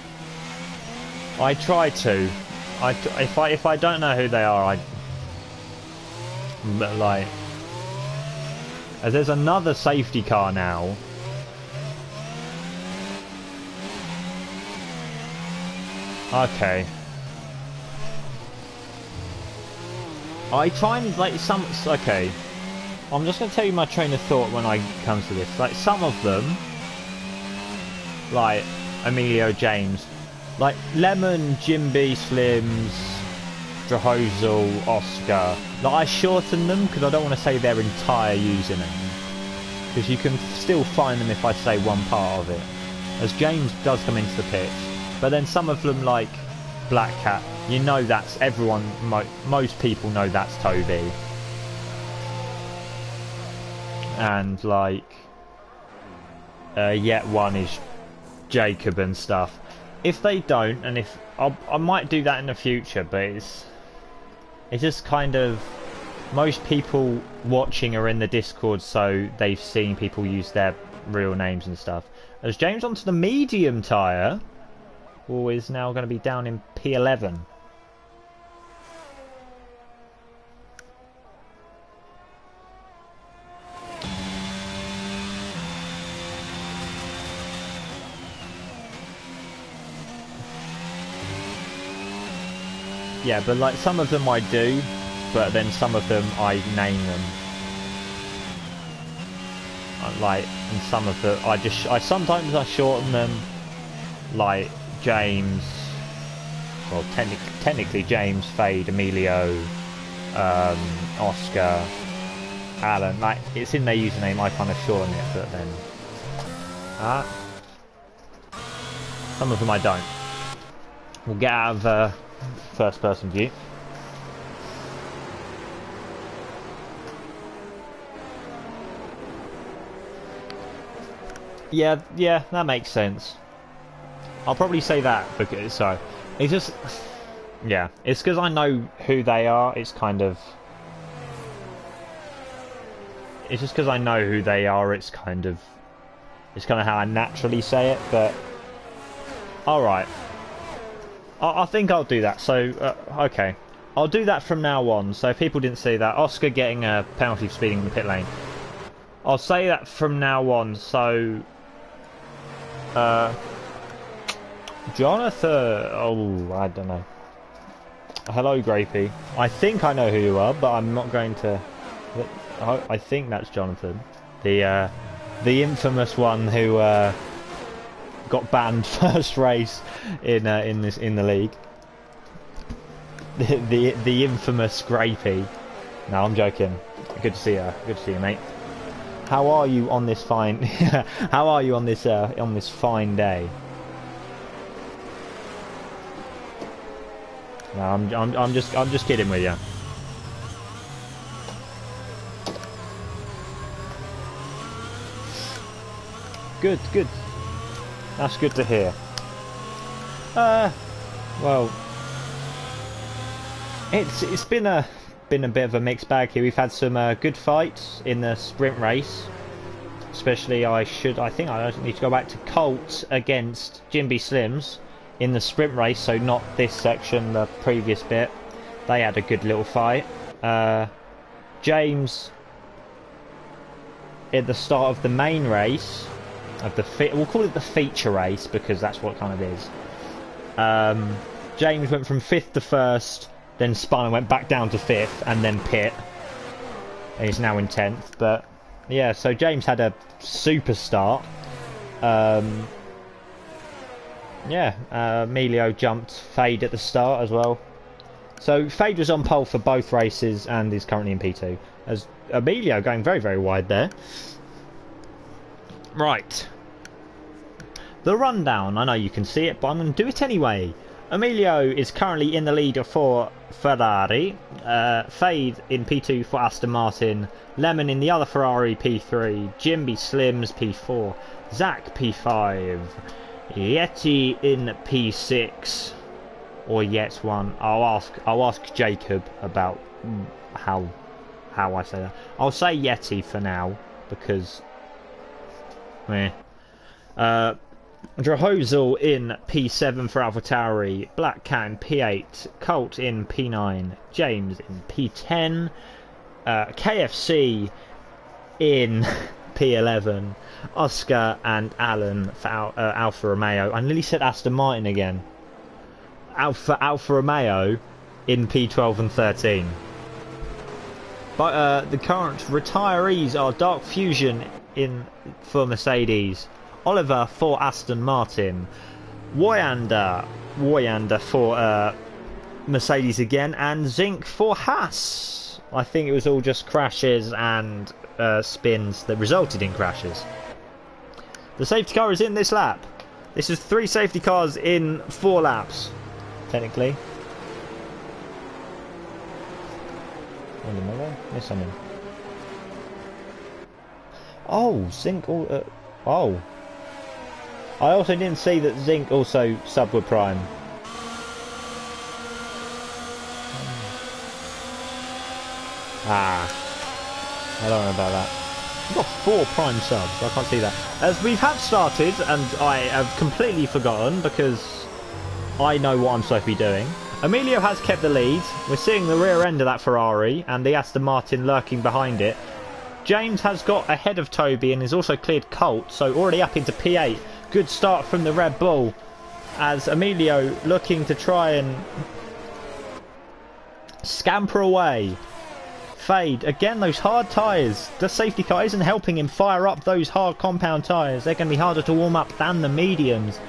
I try to. If I don't know who they are, but like, as there's another safety car now. Okay. I try and like some. Okay. I'm just gonna tell you my train of thought when I come to this. Like some of them, like Emilio James, like Lemon, Jimby, Slims, Drahozel, Oscar. Like I shorten them because I don't want to say their entire username, because you can still find them if I say one part of it. As James does come into the pitch, but then some of them like Black Cat, you know that's everyone. Most people know that's Toby, and like yet one is Jacob and stuff. If they don't, and if I might do that in the future, but it's just kind of most people watching are in the Discord, so they've seen people use their real names and stuff. As James onto the medium tyre, who is now going to be down in P11. Yeah, but like some of them I do, but then some of them I name them. Like, and some of them I sometimes I shorten them, like James. Well, technically James, Fade, Emilio, Oscar, Alan. Like it's in their username. I kind of shorten it, but then some of them I don't. We'll get out of first person view. Yeah, that makes sense. I'll probably say that because it's just it's because I know who they are. It's just because I know who they are. It's kind of how I naturally say it. But all right, I think I'll do that. So okay, I'll do that from now on. So if people didn't see that, Oscar getting a penalty for speeding in the pit lane. I'll say that from now on. So. Jonathan, oh, I don't know. Hello, Grapey. I think I know who you are, but I'm not going to. I think that's Jonathan, the infamous one who got banned first race in the league. The infamous Grapey. No, I'm joking. Good to see you. Good to see you, mate. How are you on this fine? How are you on this fine day? No, I'm just kidding with you. Good. That's good to hear. Well, it's been a bit of a mixed bag here. We've had some good fights in the sprint race. Especially, I think I need to go back to Colt against Jimby Slims in the sprint race, so not this section, the previous bit. They had a good little fight. James, at the start of the main race, we'll call it the feature race because that's what it kind of is. James went from 5th to 1st, then spun and went back down to 5th, and then pit. And he's now in 10th, but yeah, so James had a super start. Emilio jumped Fade at the start as well. So Fade was on pole for both races and is currently in P2. As Emilio going very, very wide there. Right. The rundown, I know you can see it, but I'm going to do it anyway. Emilio is currently in the lead for Ferrari. Fade in P2 for Aston Martin. Lemon in the other Ferrari P3. Jimby Slims P4. Zach P5. Yeti in P6. Or Yet one. I'll ask Jacob about how I say that. I'll say Yeti for now because Drahozel in P7 for AlphaTauri, Black Cat in P8, Colt in P9, James in P10, KFC in P11, Oscar and Alan for Alfa Romeo. I nearly said Aston Martin again. Alfa Romeo in P12 and 13. But the current retirees are Dark Fusion for Mercedes, Oliver for Aston Martin, Woyander for Mercedes again, and Zinc for Haas. I think it was all just crashes and spins that resulted in crashes. The safety car is in this lap. This is 3 safety cars in 4 laps, technically. Yes, I'm in. Oh, Zinc. Oh. I also didn't see that Zinc also subbed with Prime. Ah, I don't know about that. We've got 4 prime subs, so I can't see that. As we have started, and I have completely forgotten because I know what I'm supposed to be doing. Emilio has kept the lead. We're seeing the rear end of that Ferrari and the Aston Martin lurking behind it. James has got ahead of Toby and is also cleared Colt, so already up into P8. Good start from the Red Bull as Emilio looking to try and scamper away. Fade. Again, those hard tyres. The safety car isn't helping him fire up those hard compound tyres. They're going to be harder to warm up than the mediums.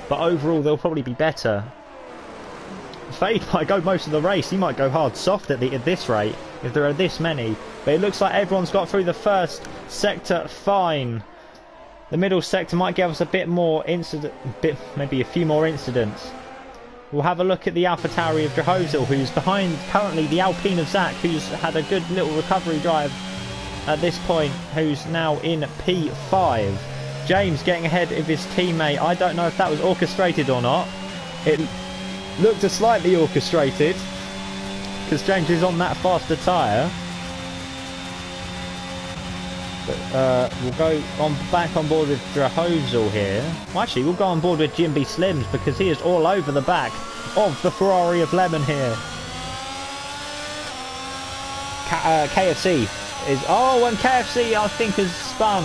But overall, they'll probably be better. Fade might go most of the race. He might go hard soft at this rate if there are this many. But it looks like everyone's got through the first sector fine. The middle sector might give us a bit more maybe a few more incidents. We'll have a look at the AlphaTauri of Drahovzil, who's behind currently the Alpine of Zach, who's had a good little recovery drive at this point, who's now in P5. James getting ahead of his teammate. I don't know if that was orchestrated or not. It looked slightly orchestrated because James is on that faster tyre. But we'll go back on board with Drahovzil here. Well, actually, we'll go on board with Jimby Slims because he is all over the back of the Ferrari of Lemon here. KFC is... Oh, and KFC, I think, has spun.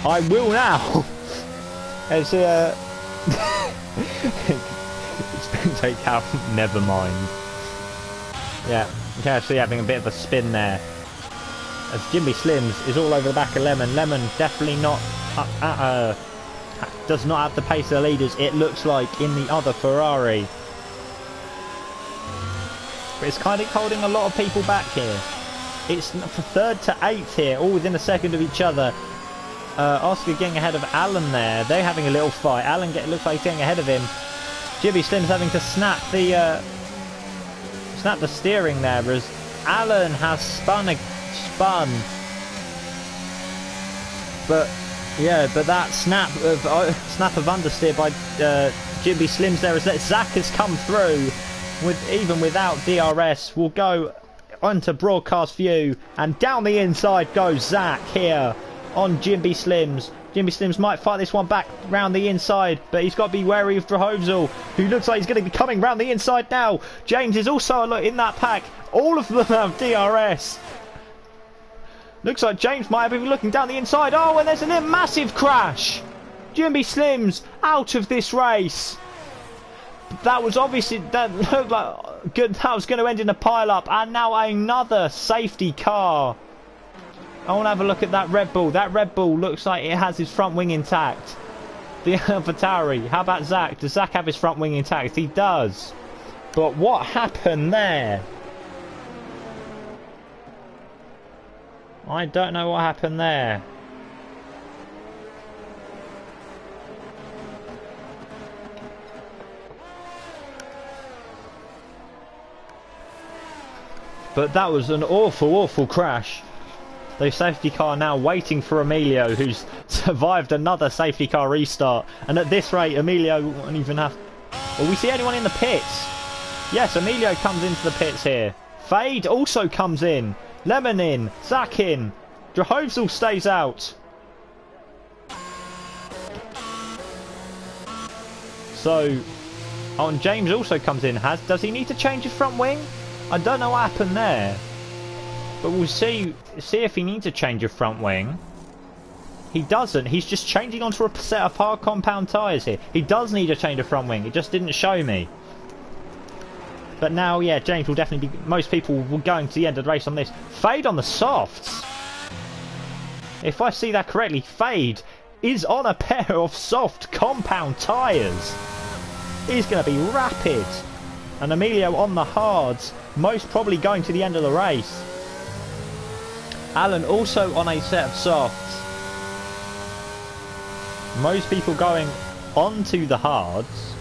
I will now. As take out. Never mind. Yeah. KFC having a bit of a spin there. As Jimmy Slims is all over the back of Lemon. Lemon definitely not does not have the pace of the leaders, it looks like, in the other Ferrari. But it's kind of holding a lot of people back here. It's for 3rd to 8th here, all within a second of each other. Oscar getting ahead of Alan there. They're having a little fight. Alan looks like he's getting ahead of him. Jimmy Slims having to snap the steering there, as Alan has spun. But yeah, but that snap of understeer by Jimmy Slims there, as that Zach has come through even without DRS. We'll go onto broadcast view, and down the inside goes Zach here on Jimby Slims. Jimmy Slims might fight this one back round the inside, but he's got to be wary of Drahovzil, who looks like he's going to be coming round the inside now. James is also in that pack. All of them have DRS. Looks like James might be looking down the inside. Oh, and there's a massive crash. Jimby Slims out of this race. That was obviously, that looked like good. That was going to end in a pile-up, and now another safety car. I want to have a look at that Red Bull. That Red Bull looks like it has his front wing intact. The AlphaTauri. How about Zach? Does Zach have his front wing intact? He does. But what happened there? I don't know what happened there. But that was an awful, awful crash. The safety car now waiting for Emilio, who's survived another safety car restart. And at this rate, Emilio won't even have... Will we see anyone in the pits? Yes, Emilio comes into the pits here. Fade also comes in. Lemon in. Zach in. Drahovzil stays out. So, and James also comes in. Does he need to change his front wing? I don't know what happened there. But we'll see if he needs to change a front wing. He doesn't. He's just changing onto a set of hard compound tyres here. He does need to change a front wing. It just didn't show me. But now, yeah, James will definitely be... Most people will going to the end of the race on this. Fade on the softs. If I see that correctly, Fade is on a pair of soft compound tyres. He's going to be rapid. And Emilio on the hards. Most probably going to the end of the race. Alan also on a set of softs. Most people going onto the hards.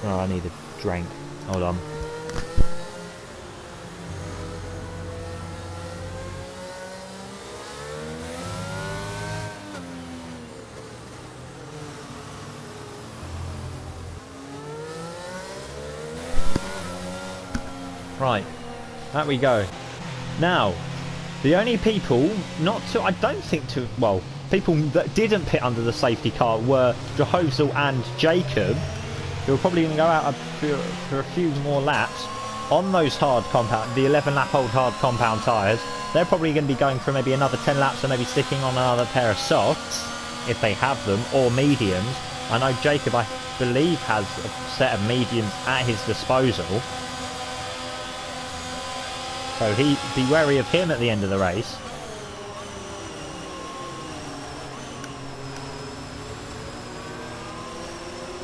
Oh, I need a drink. Hold on. Right, there we go. Now, the only people I don't think to, well, people that didn't pit under the safety car were Jehovzel and Jacob, who are probably going to go out for a few more laps on those hard compound, the 11-lap old hard compound tyres. They're probably going to be going for maybe another 10 laps and maybe sticking on another pair of softs, if they have them, or mediums. I know Jacob, I believe, has a set of mediums at his disposal. So be wary of him at the end of the race.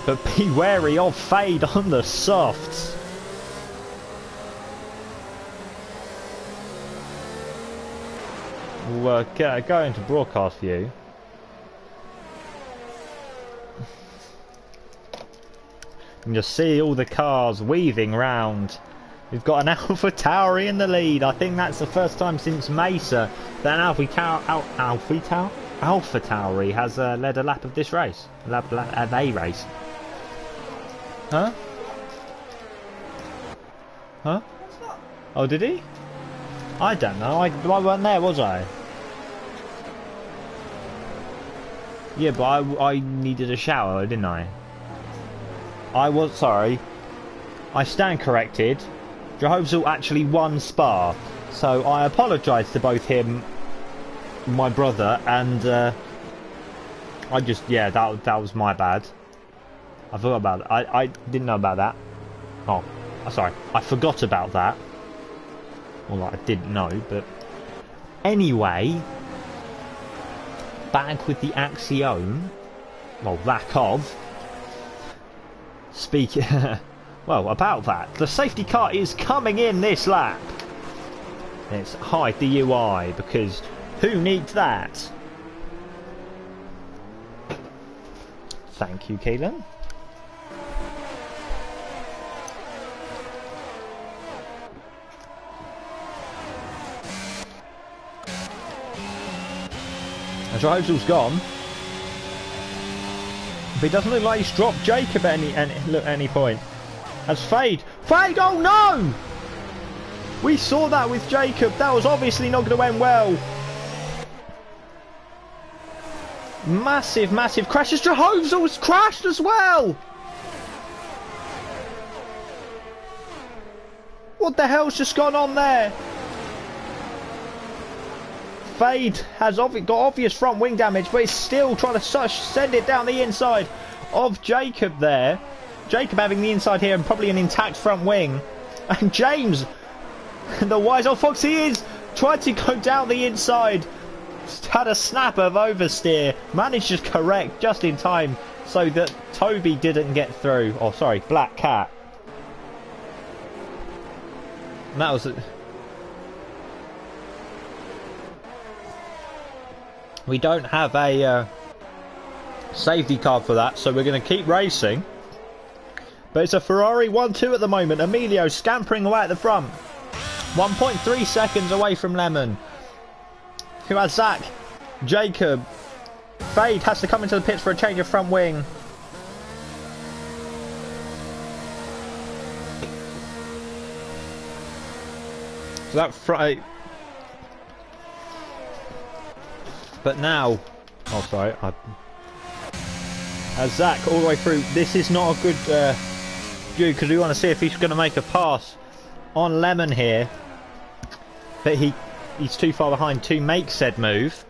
But be wary of Fade on the softs. We'll go into broadcast view. And just see all the cars weaving round. We've got an Alpha Tauri in the lead. I think that's the first time since Mesa that an Alpha Tauri has led a lap of this race. A race. Huh? Huh? Oh, did he? I don't know. I wasn't there, was I? Yeah, but I needed a shower, didn't I? I was sorry. I stand corrected. Jehovzel actually won Spa, so I apologise to both him, my brother, and I just, yeah, that was my bad. I forgot about it. I didn't know about that. Oh, sorry, I forgot about that. Well, I didn't know, but anyway, back with the Axiom. Well, lack of. Speaking. Well, about that, the safety car is coming in this lap. Let's hide the UI, because who needs that? Thank you, Keelan. Jehovzel's gone. But he doesn't look like he's dropped Jacob at any point. As Fade, oh no! We saw that with Jacob. That was obviously not going to end well. Massive crashes. Jehovzel's crashed as well. What the hell's just gone on there? Fade has got obvious front wing damage, but he's still trying to send it down the inside of Jacob there. Jacob having the inside here and probably an intact front wing. And James, the wise old fox he is, tried to go down the inside. Had a snap of oversteer. Managed to correct just in time so that Toby didn't get through. Oh, sorry, Black Cat. And that was it. We don't have a safety car for that, so we're going to keep racing. But it's a Ferrari 1-2 at the moment. Emilio scampering away at the front. 1.3 seconds away from Lemon. Who has Zach? Jacob. Fade has to come into the pits for a change of front wing. So that front... But now... Oh, sorry. As Zach all the way through. This is not a good view because we want to see if he's going to make a pass on Lemon here. But he's too far behind to make said move.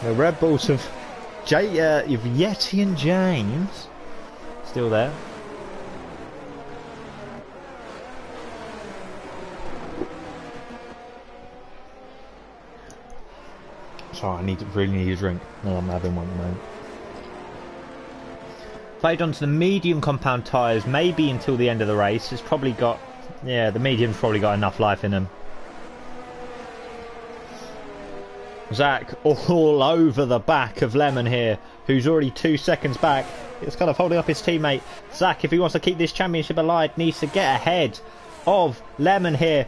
The Red Bulls of Yeti and James still there. Sorry, I really need a drink. No, I'm having one at the moment. Fade onto the medium compound tyres, maybe until the end of the race. It's probably got, yeah, the medium's probably got enough life in them. Zach all over the back of Lemon here, who's already 2 seconds back. It's kind of holding up his teammate. Zach, if he wants to keep this championship alive, needs to get ahead of Lemon here.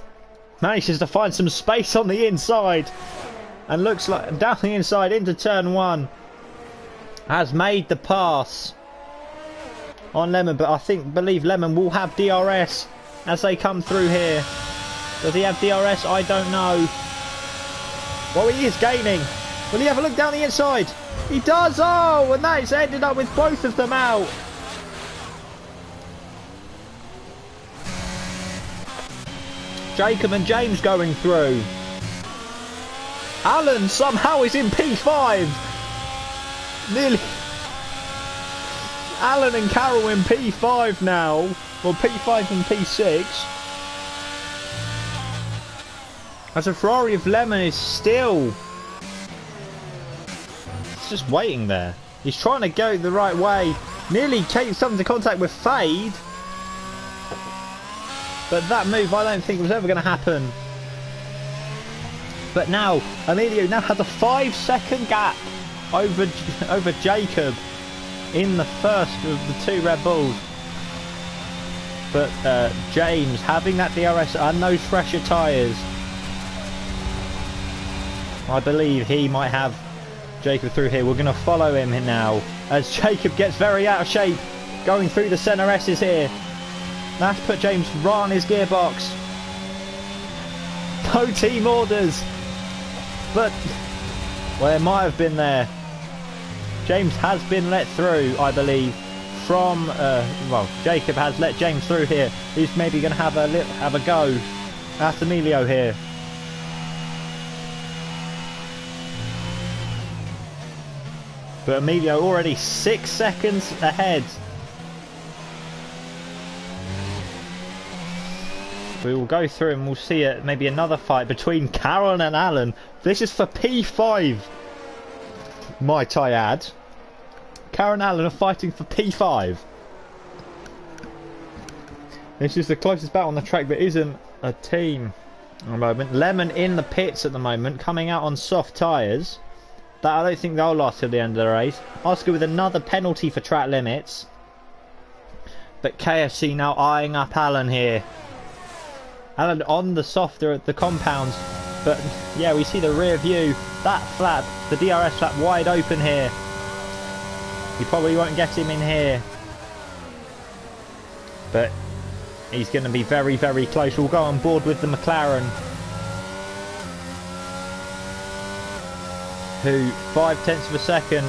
Manages to find some space on the inside. And looks like down the inside into turn one. Has made the pass. on Lemon, but I believe Lemon will have DRS as they come through here. Does he have DRS? I don't know. Well, he is gaining. Will he have a look down the inside? He does! Oh, and that's ended up with both of them out. Jacob and James going through. Alan somehow is in P5. Nearly. Alan and Carroll in P5 now. Well, P5 and P6. As a Ferrari of Lemon is still... It's just waiting there. He's trying to go the right way. Nearly came into contact with Fade. But that move I don't think was ever going to happen. But now, Emilio now has a 5-second gap over Jacob in the first of the two Red Bulls. But James having that DRS and those fresher tyres, I believe he might have Jacob through here. We're going to follow him now as Jacob gets very out of shape going through the centre S's here. That's put James right on his gearbox. No team orders. But, well, it might have been there. James has been let through, I believe, from, well, Jacob has let James through here. He's maybe going to have a go at Emilio here. But Emilio already 6 seconds ahead. We will go through and we'll see maybe another fight between Karen and Alan. This is for P5, might I add. Karen and Alan are fighting for P5. This is the closest battle on the track. There isn't a team at the moment. Lemon in the pits at the moment, coming out on soft tyres. That I don't think they'll last till the end of the race. Oscar with another penalty for track limits. But KFC now eyeing up Alan here. Alan on the softer at the compounds, but yeah, we see the rear view, that flap, the DRS flap wide open here. You probably won't get him in here, but he's going to be very, very close. We'll go on board with the McLaren, who 0.5 of a second.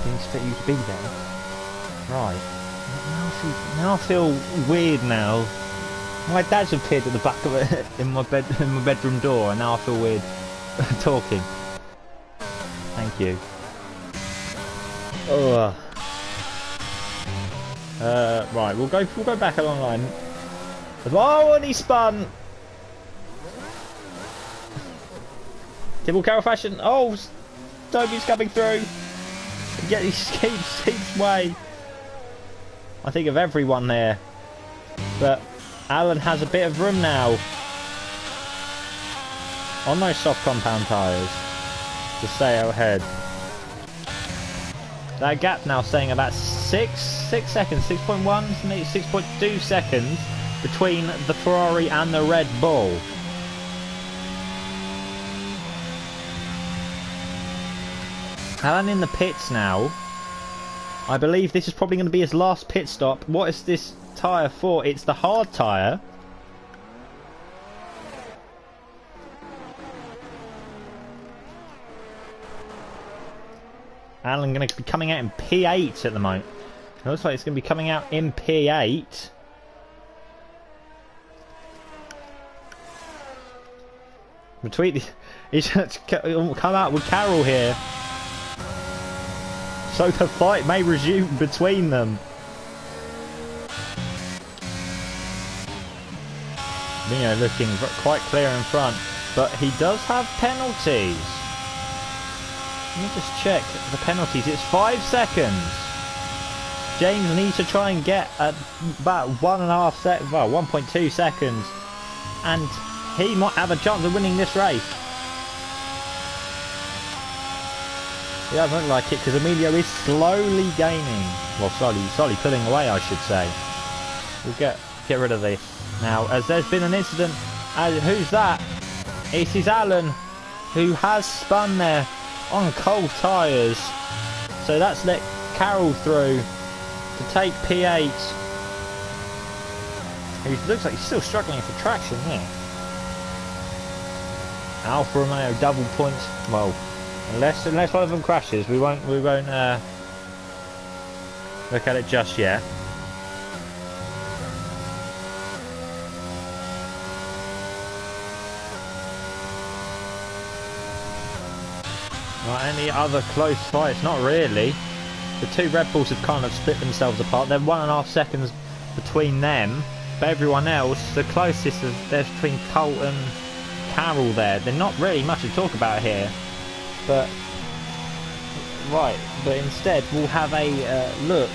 Didn't expect you to be there. Right. Now I feel weird now. My dad's appeared at the back of it in my bedroom door, and now I feel weird talking. Thank you. Oh. Right, we'll go back along the line. Oh, and he spun. Typical Carroll fashion. Oh, Toby's coming through. Yeah, he keeps way. I think of everyone there, but Alan has a bit of room now on those soft compound tyres to stay ahead. That gap now staying about 6 seconds, 6.1, 6.2 seconds between the Ferrari and the Red Bull. Alan in the pits now. I believe this is probably going to be his last pit stop. What is this tyre for? It's the hard tyre. Alan going to be coming out in P8 at the moment. It looks like it's going to be coming out in P8. He's come out with Carroll here. So the fight may resume between them. Mio looking quite clear in front, but he does have penalties. Let me just check the penalties. It's 5 seconds. James needs to try and get at about 1.2 seconds, and he might have a chance of winning this race. It doesn't look like it because Emilio is slowly gaining. Well, slowly pulling away, I should say. We'll get rid of this now, as there's been an incident. Who's that? It is Alan. who has spun there on cold tyres. So that's let Carroll through to take P8. He looks like he's still struggling for traction there. Alfa Romeo double points. Well, unless one of them crashes, we won't look at it just yet. Right, any other close fights? Not really. The two Red Bulls have kind of split themselves apart. They're 1.5 seconds between them, but everyone else, the closest there's between Colt and Carroll there. They're not really much to talk about here, but instead we'll have a look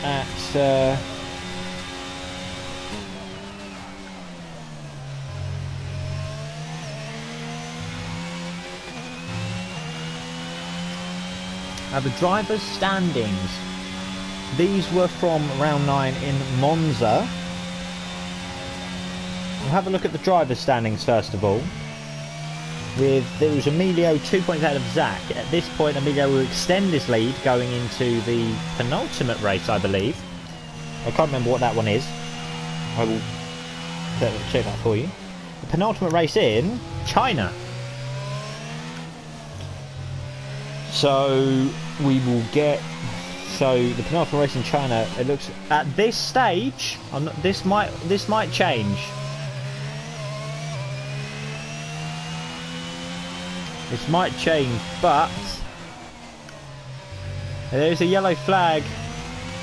at the drivers' standings. These were from round 9 in Monza. We'll have a look at the drivers' standings first of all. There was Emilio 2 points ahead of Zach. At this point, Emilio will extend his lead going into the penultimate race, I believe. I can't remember what that one is. I will check that for you. The penultimate race in China. So we will get. So the penultimate race in China. It looks at this stage. This might change. This might change, but there's a yellow flag.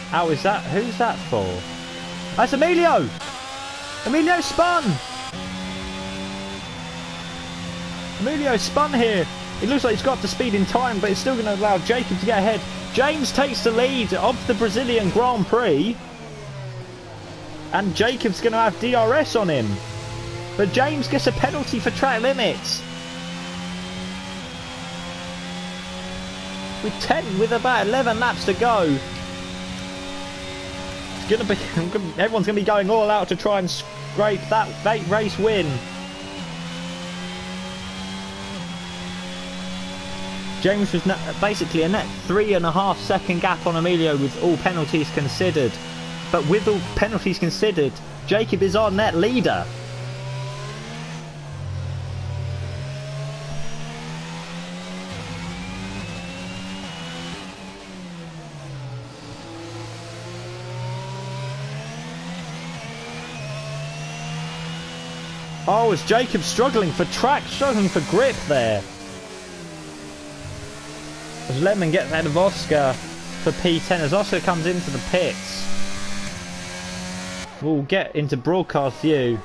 How is that? Who's that for? That's Emilio. Emilio spun. Emilio spun here. It looks like he's got up to speed in time, but it's still going to allow Jacob to get ahead. James takes the lead of the Brazilian Grand Prix. And Jacob's going to have DRS on him. But James gets a penalty for track limits. With about 11 laps to go. It's going to be, everyone's going to be going all out to try and scrape that race win. James was basically a net 3.5 second gap on Emilio with all penalties considered. But with all penalties considered, Jacob is our net leader. Oh, is Jacob struggling for track, struggling for grip there. As Lemon gets ahead of Oscar for P10 as Oscar comes into the pits. We'll get into broadcast view.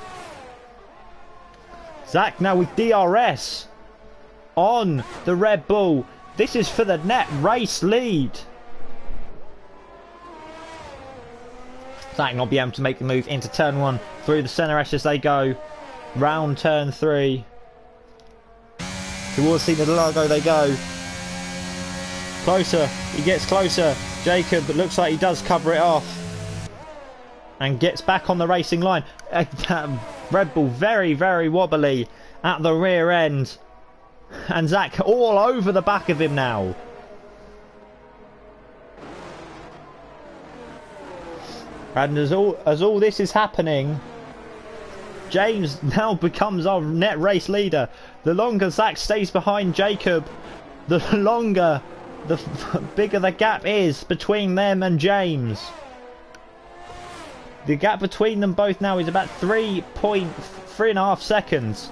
Zach now with DRS on the Red Bull. This is for the net race lead. Zach not be able to make the move into turn 1 through the centre edge as they go. Round turn 3. Towards the Lago they go. Closer. He gets closer. Jacob looks like he does cover it off. And gets back on the racing line. Red Bull very, very wobbly at the rear end. And Zach all over the back of him now. And as all this is happening, James now becomes our net race leader. The longer Zach stays behind Jacob, the bigger the gap is between them and James. The gap between them both now is about 3.5 seconds.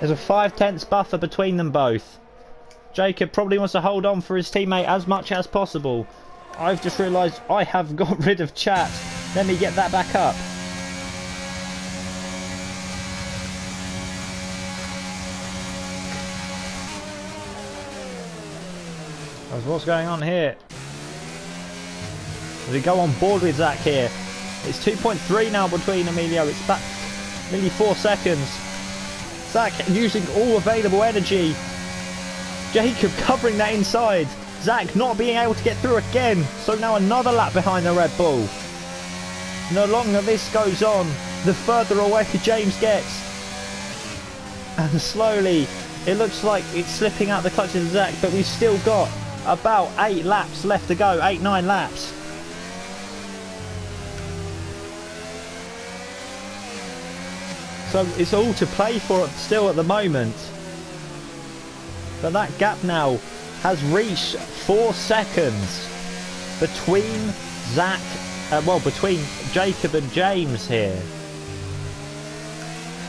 There's a 5/10 buffer between them both. Jacob probably wants to hold on for his teammate as much as possible. I've just realised I have got rid of chat. Let me get that back up. What's going on here? As we go on board with Zach here. It's 2.3 now between Emilio. It's back nearly 4 seconds. Zach using all available energy. Jacob covering that inside. Zach not being able to get through again. So now another lap behind the Red Bull. The longer this goes on, the further away James gets. And slowly, it looks like it's slipping out the clutches of Zach, but we've still got about 8 laps left to go, 8-9 laps. So it's all to play for still at the moment. But that gap now has reached 4 seconds between Zach, between Jacob and James here.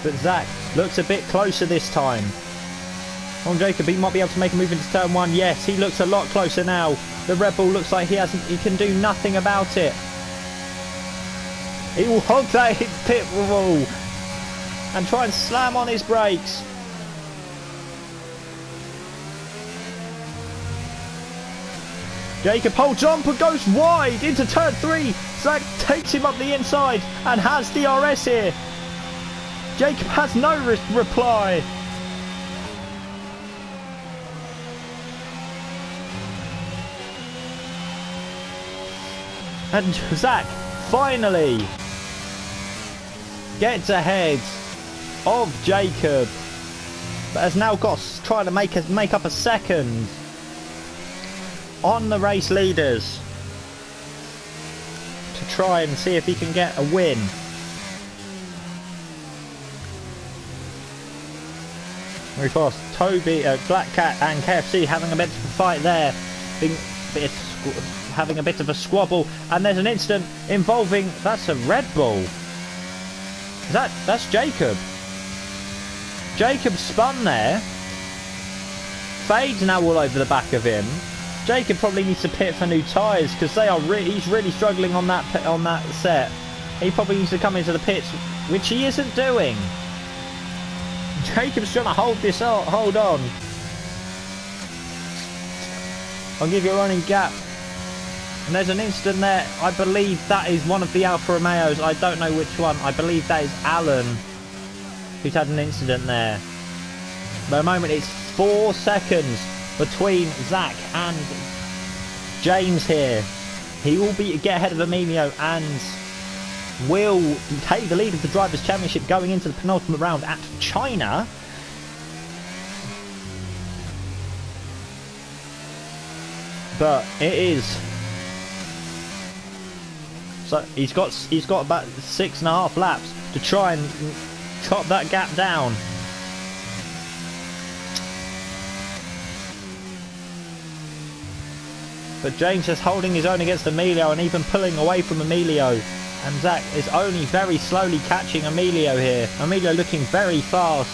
But Zach looks a bit closer this time. On Jacob, he might be able to make a move into turn 1. Yes, he looks a lot closer now. The Red Bull looks like he can do nothing about it. He will hog that pit wall and try and slam on his brakes. Jacob holds on but goes wide into turn 3. Zach takes him up the inside and has DRS here. Jacob has no reply. And Zach finally gets ahead of Jacob, but has now got to try to make up a second on the race leaders to try and see if he can get a win. Very fast. Toby, Black Cat and KFC having a bit of a fight there, having a bit of a squabble, and there's an incident involving, that's a Red Bull. That's Jacob. Jacob spun there. Fade's now all over the back of him. Jacob probably needs to pit for new tyres because he's really struggling on that set. He probably needs to come into the pits, which he isn't doing. Jacob's trying to hold on. I'll give you a running gap. And there's an incident there. I believe that is one of the Alfa Romeos. I don't know which one. I believe that is Alan who's had an incident there. But at the moment it's 4 seconds between Zach and James here. He will get ahead of Emilio and will take the lead of the Drivers' Championship going into the penultimate round at China. But it is, so he's got about 6.5 laps to try and chop that gap down. But James is holding his own against Emilio and even pulling away from Emilio. And Zach is only very slowly catching Emilio here. Emilio looking very fast.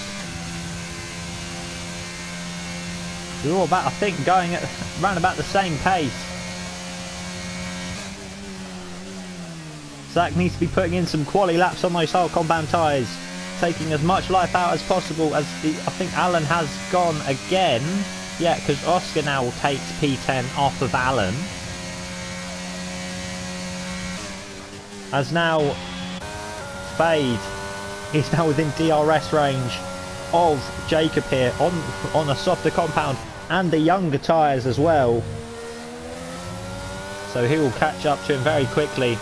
They're all about, I think, going at around about the same pace. Zach needs to be putting in some quali laps on those whole compound tyres, taking as much life out as possible. As I think Alan has gone again. Yeah, because Oscar now takes P10 off of Alan. As now Fade is now within DRS range of Jacob here on a softer compound and the younger tyres as well. So he will catch up to him very quickly.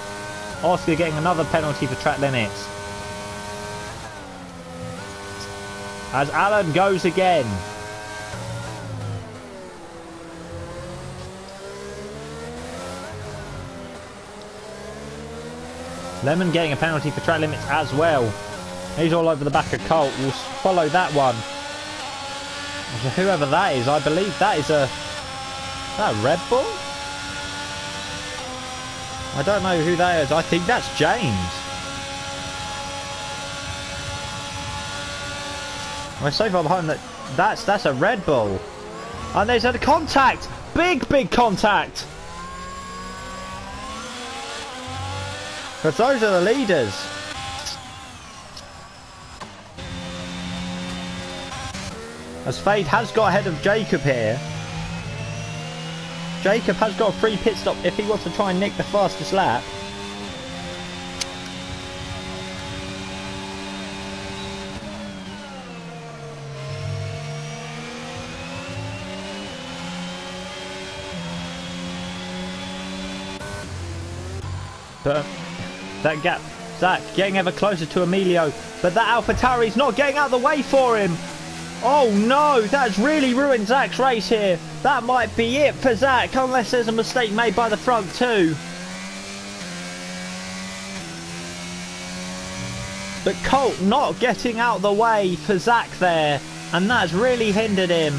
Oscar getting another penalty for track limits. As Alan goes again. Lemon getting a penalty for track limits as well. He's all over the back of Colt. We'll follow that one. So whoever that is, I believe that is a Red Bull? I don't know who that is. I think that's James. We're so far behind that that's a Red Bull. And there's a contact! Big contact! Because those are the leaders. As Fade has got ahead of Jacob here. Jacob has got a free pit stop if he wants to try and nick the fastest lap. But that gap, Zach getting ever closer to Emilio, but that AlphaTauri's not getting out of the way for him. Oh no, that's really ruined Zach's race here. That might be it for Zach, unless there's a mistake made by the front two. But Colt not getting out the way for Zach there, and that's really hindered him.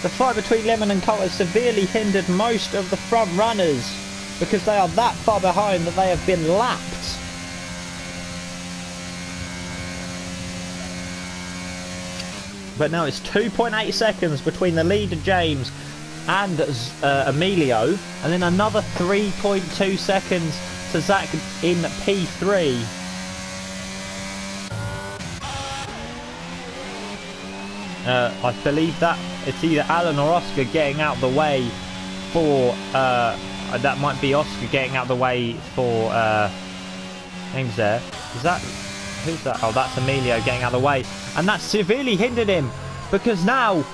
The fight between Lemon and Colt has severely hindered most of the front runners because they are that far behind that they have been lapped. But now it's 2.8 seconds between the leader James and Emilio, and then another 3.2 seconds to Zach in P3. I believe that it's either Alan or Oscar getting out the way for that might be Oscar getting out the way for names there. Is that who's that? Oh, that's Emilio getting out of the way, and that severely hindered him because now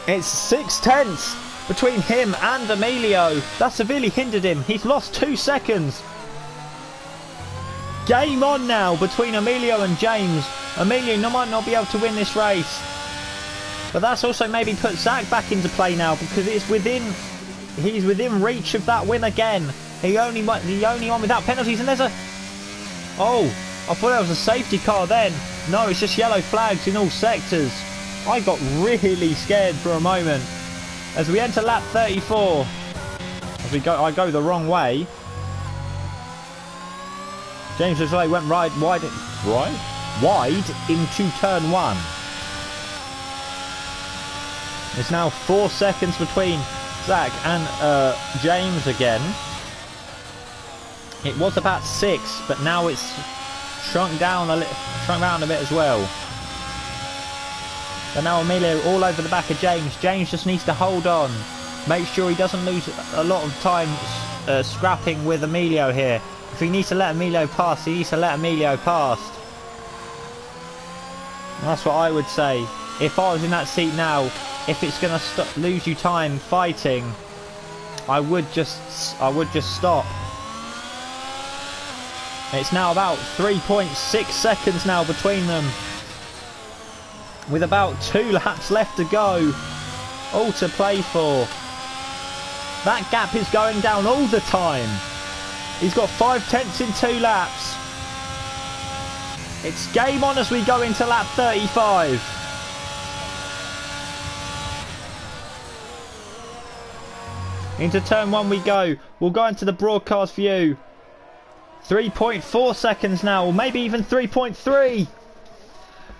it's 6/10 between him and Emilio. That severely hindered him. He's lost 2 seconds. Game on now between Emilio and James. Emilio might not be able to win this race, but that's also maybe put Zach back into play now because he's within reach of that win again. The only one without penalties, and there's a... Oh, I thought that was a safety car then. No, it's just yellow flags in all sectors. I got really scared for a moment. As we enter lap 34, I go the wrong way. James Rousselet went wide into turn 1. It's now 4 seconds between Zach and James again. It was about 6, but now it's shrunk down a bit as well. But now Emilio all over the back of James. James just needs to hold on. Make sure he doesn't lose a lot of time scrapping with Emilio here. If he needs to let Emilio pass, he needs to let Emilio pass. And that's what I would say. If I was in that seat now, if it's going to lose you time fighting, I would just stop. It's now about 3.6 seconds now between them, with about 2 laps left to go, all to play for. That gap is going down all the time. He's got 5/10 in 2 laps. It's game on as we go into lap 35. Into turn 1 we go. We'll go into the broadcast view. 3.4 seconds now, or maybe even 3.3.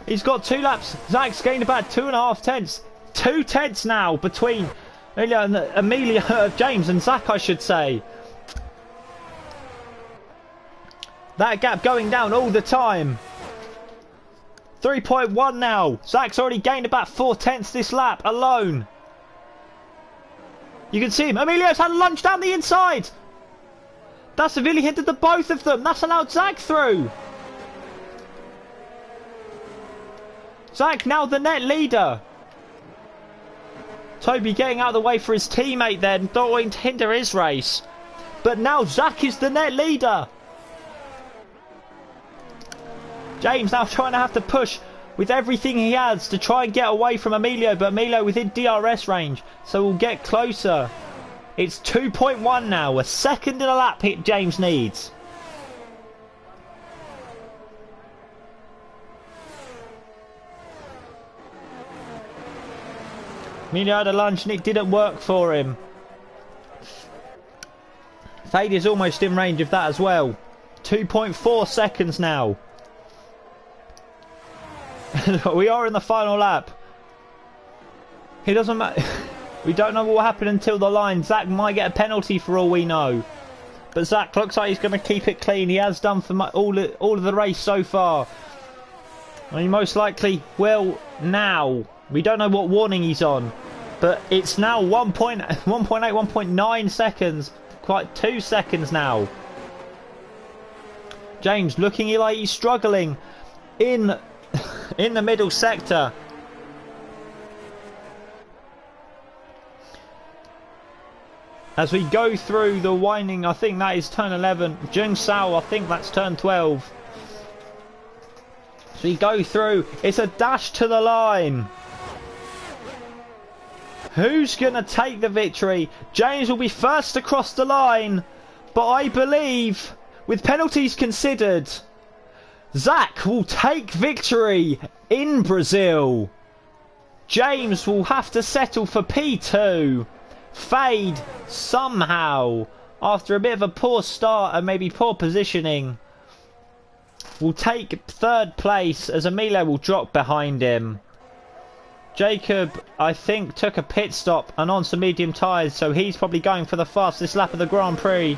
He's got 2 laps. Zach's gained about 2.5 tenths. 2 tenths now between James and Zach, I should say. That gap going down all the time. 3.1 now. Zach's already gained about 4 tenths this lap alone. You can see him. Emilio's had a lunge down the inside. That's severely hindered the both of them. That's allowed Zach through. Zach now the net leader. Toby getting out of the way for his teammate then, not wanting to hinder his race. But now Zach is the net leader. James now trying to have to push with everything he has to try and get away from Emilio, but Emilio within DRS range, so we'll get closer. It's 2.1 now, a second in a lap hit James needs. Emilio had a lunge and it didn't work for him. Fade is almost in range of that as well. 2.4 seconds now. We are in the final lap. It doesn't matter. We don't know what will happen until the line. Zach might get a penalty for all we know. But Zach looks like he's going to keep it clean. He has done for all of the race so far. And he most likely will now. We don't know what warning he's on. But it's now 1.8, 1.9 seconds. Quite 2 seconds now. James looking like he's struggling in the middle sector. As we go through the winding, I think that is turn 11. Jung Sao, I think that's turn 12. So we go through. It's a dash to the line. Who's going to take the victory? James will be first across the line. But I believe, with penalties considered, Zach will take victory in Brazil. James will have to settle for P2. Fade somehow, after a bit of a poor start and maybe poor positioning, will take third place as Emilio will drop behind him. Jacob, I think, took a pit stop and on some medium tyres, so he's probably going for the fastest lap of the Grand Prix.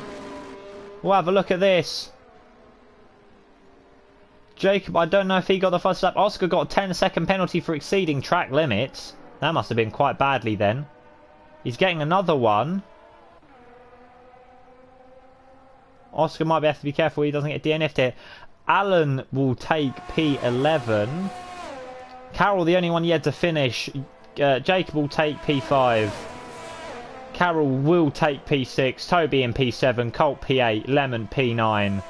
We'll have a look at this. Jacob, I don't know if he got the fastest lap. Oscar got a 10-second penalty for exceeding track limits. That must have been quite badly then. He's getting another one. Oscar might have to be careful he doesn't get DNF'd here. Alan will take P11. Carol, the only one yet to finish. Jacob will take P5. Carol will take P6. Toby in P7. Colt P8. Lemon P9.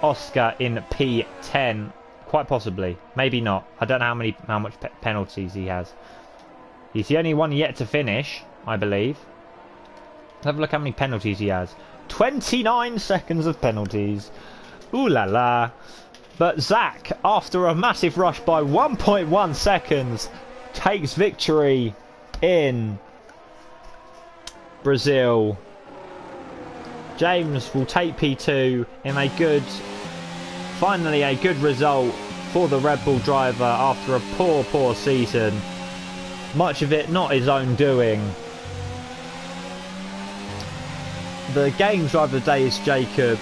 Oscar in P10. Quite possibly. Maybe not. I don't know how much penalties he has. He's the only one yet to finish, I believe. Let's have a look how many penalties he has. 29 seconds of penalties. Ooh la la. But Zach, after a massive rush by 1.1 seconds, takes victory in Brazil. James will take P2 in finally a good result for the Red Bull driver after a poor season. Much of it not his own doing. The games driver of the day is Jacob.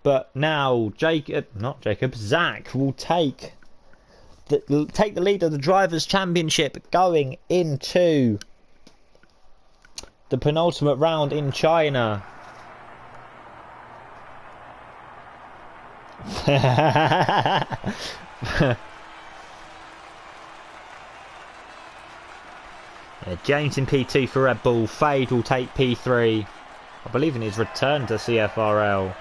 But now Zach will take the lead of the Drivers' Championship going into the penultimate round in China. James in P2 for Red Bull. Fade will take P3. I believe in his return to CFRL.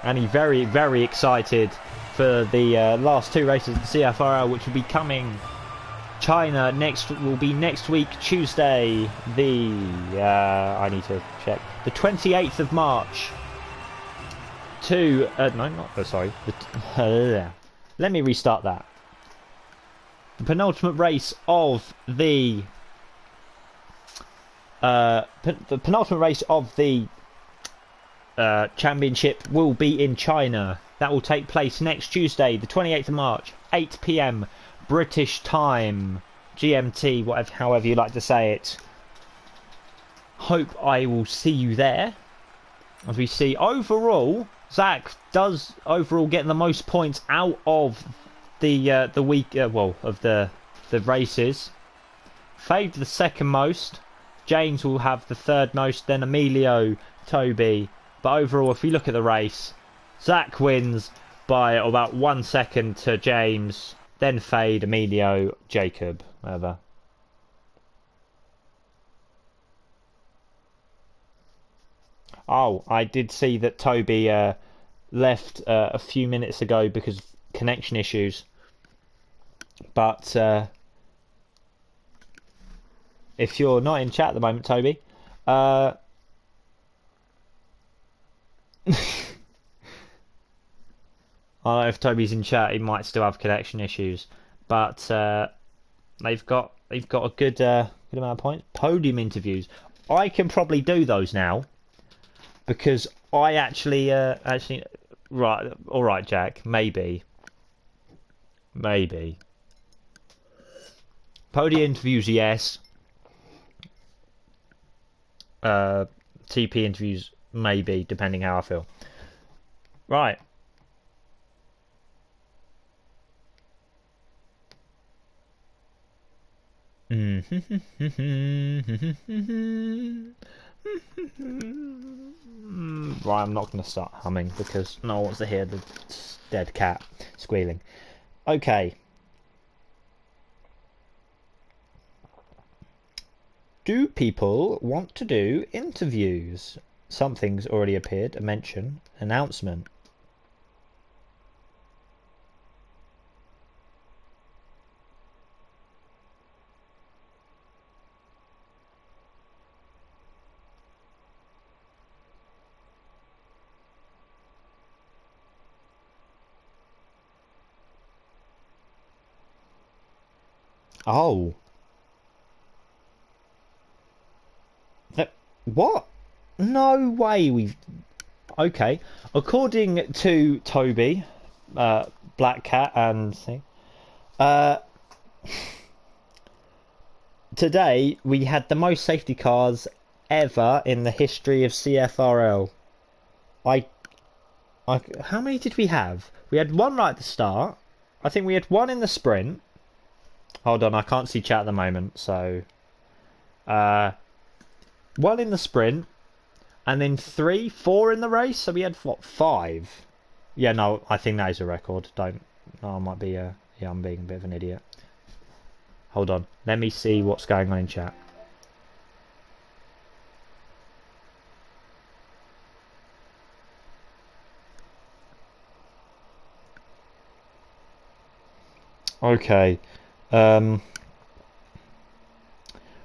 And he's very excited for the last two races of the CFRL, which will be coming. China will be next week, Tuesday, I need to check, the 28th of March. Let me restart that. The penultimate race of the championship will be in China. That will take place next Tuesday, the 28th of March, 8 PM British time, GMT, however you like to say it. Hope I will see you there. As we see, overall, Zach does overall get the most points out of the races. Fade the second most. James will have the third most. Then Emilio, Toby. But overall, if you look at the race, Zach wins by about 1 second to James. Then Fade, Emilio, Jacob, whatever. Oh, I did see that Toby left a few minutes ago because of connection issues. But if you're not in chat at the moment, Toby, I don't know if Toby's in chat. He might still have connection issues, but they've got a good amount of points. Podium interviews. I can probably do those now because I actually right. All right, Jack. Maybe. Podium interviews, yes. TP interviews, maybe, depending how I feel. Right. Right, I'm not going to start humming because no one wants to hear the dead cat squealing. Okay. Do people want to do interviews? something's already appeared. A mention. Announcement. Oh. What? No way we've... Okay. According to Toby, Black Cat and thing, uh, today we had the most safety cars ever in the history of CFRL. How many did we have? We had one right at the start. I think we had one in the sprint. Hold on, I can't see chat at the moment, so... one in the sprint, and then 3, 4 in the race, so we had, what, 5? Yeah, no, I think that is a record. Don't... No, I might be, yeah, I'm being a bit of an idiot. Hold on, let me see what's going on in chat. Okay.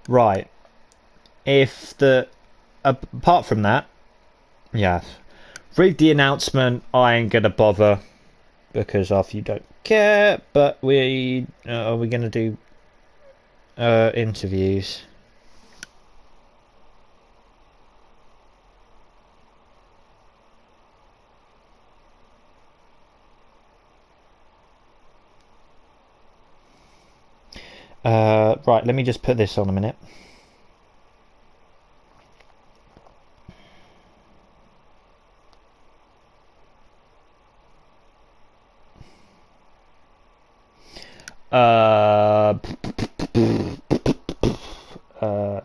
Right. If the... apart from that, yeah. Read the announcement, I ain't gonna bother, because half you don't care, but we... are we gonna do interviews? Right, let me just put this on a minute.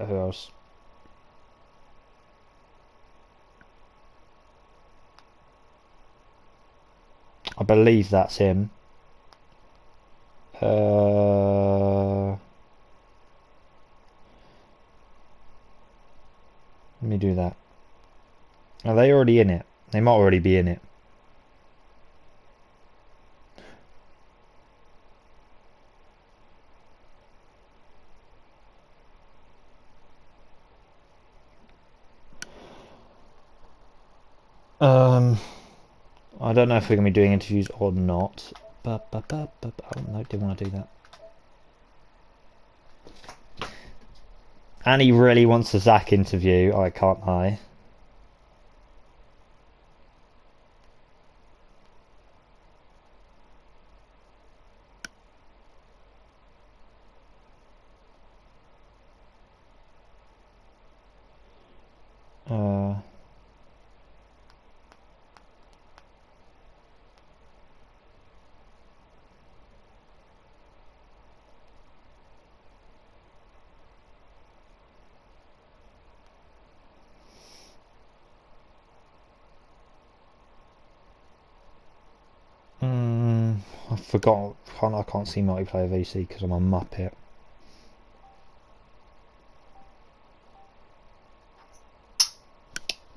Who else? I believe that's him. Let me do that. Are they already in it? They might already be in it. I don't know if we're going to be doing interviews or not. Oh, no, didn't want to do that. Annie really wants a Zach interview, I can't lie. I forgot. I can't see multiplayer VC because I'm a muppet.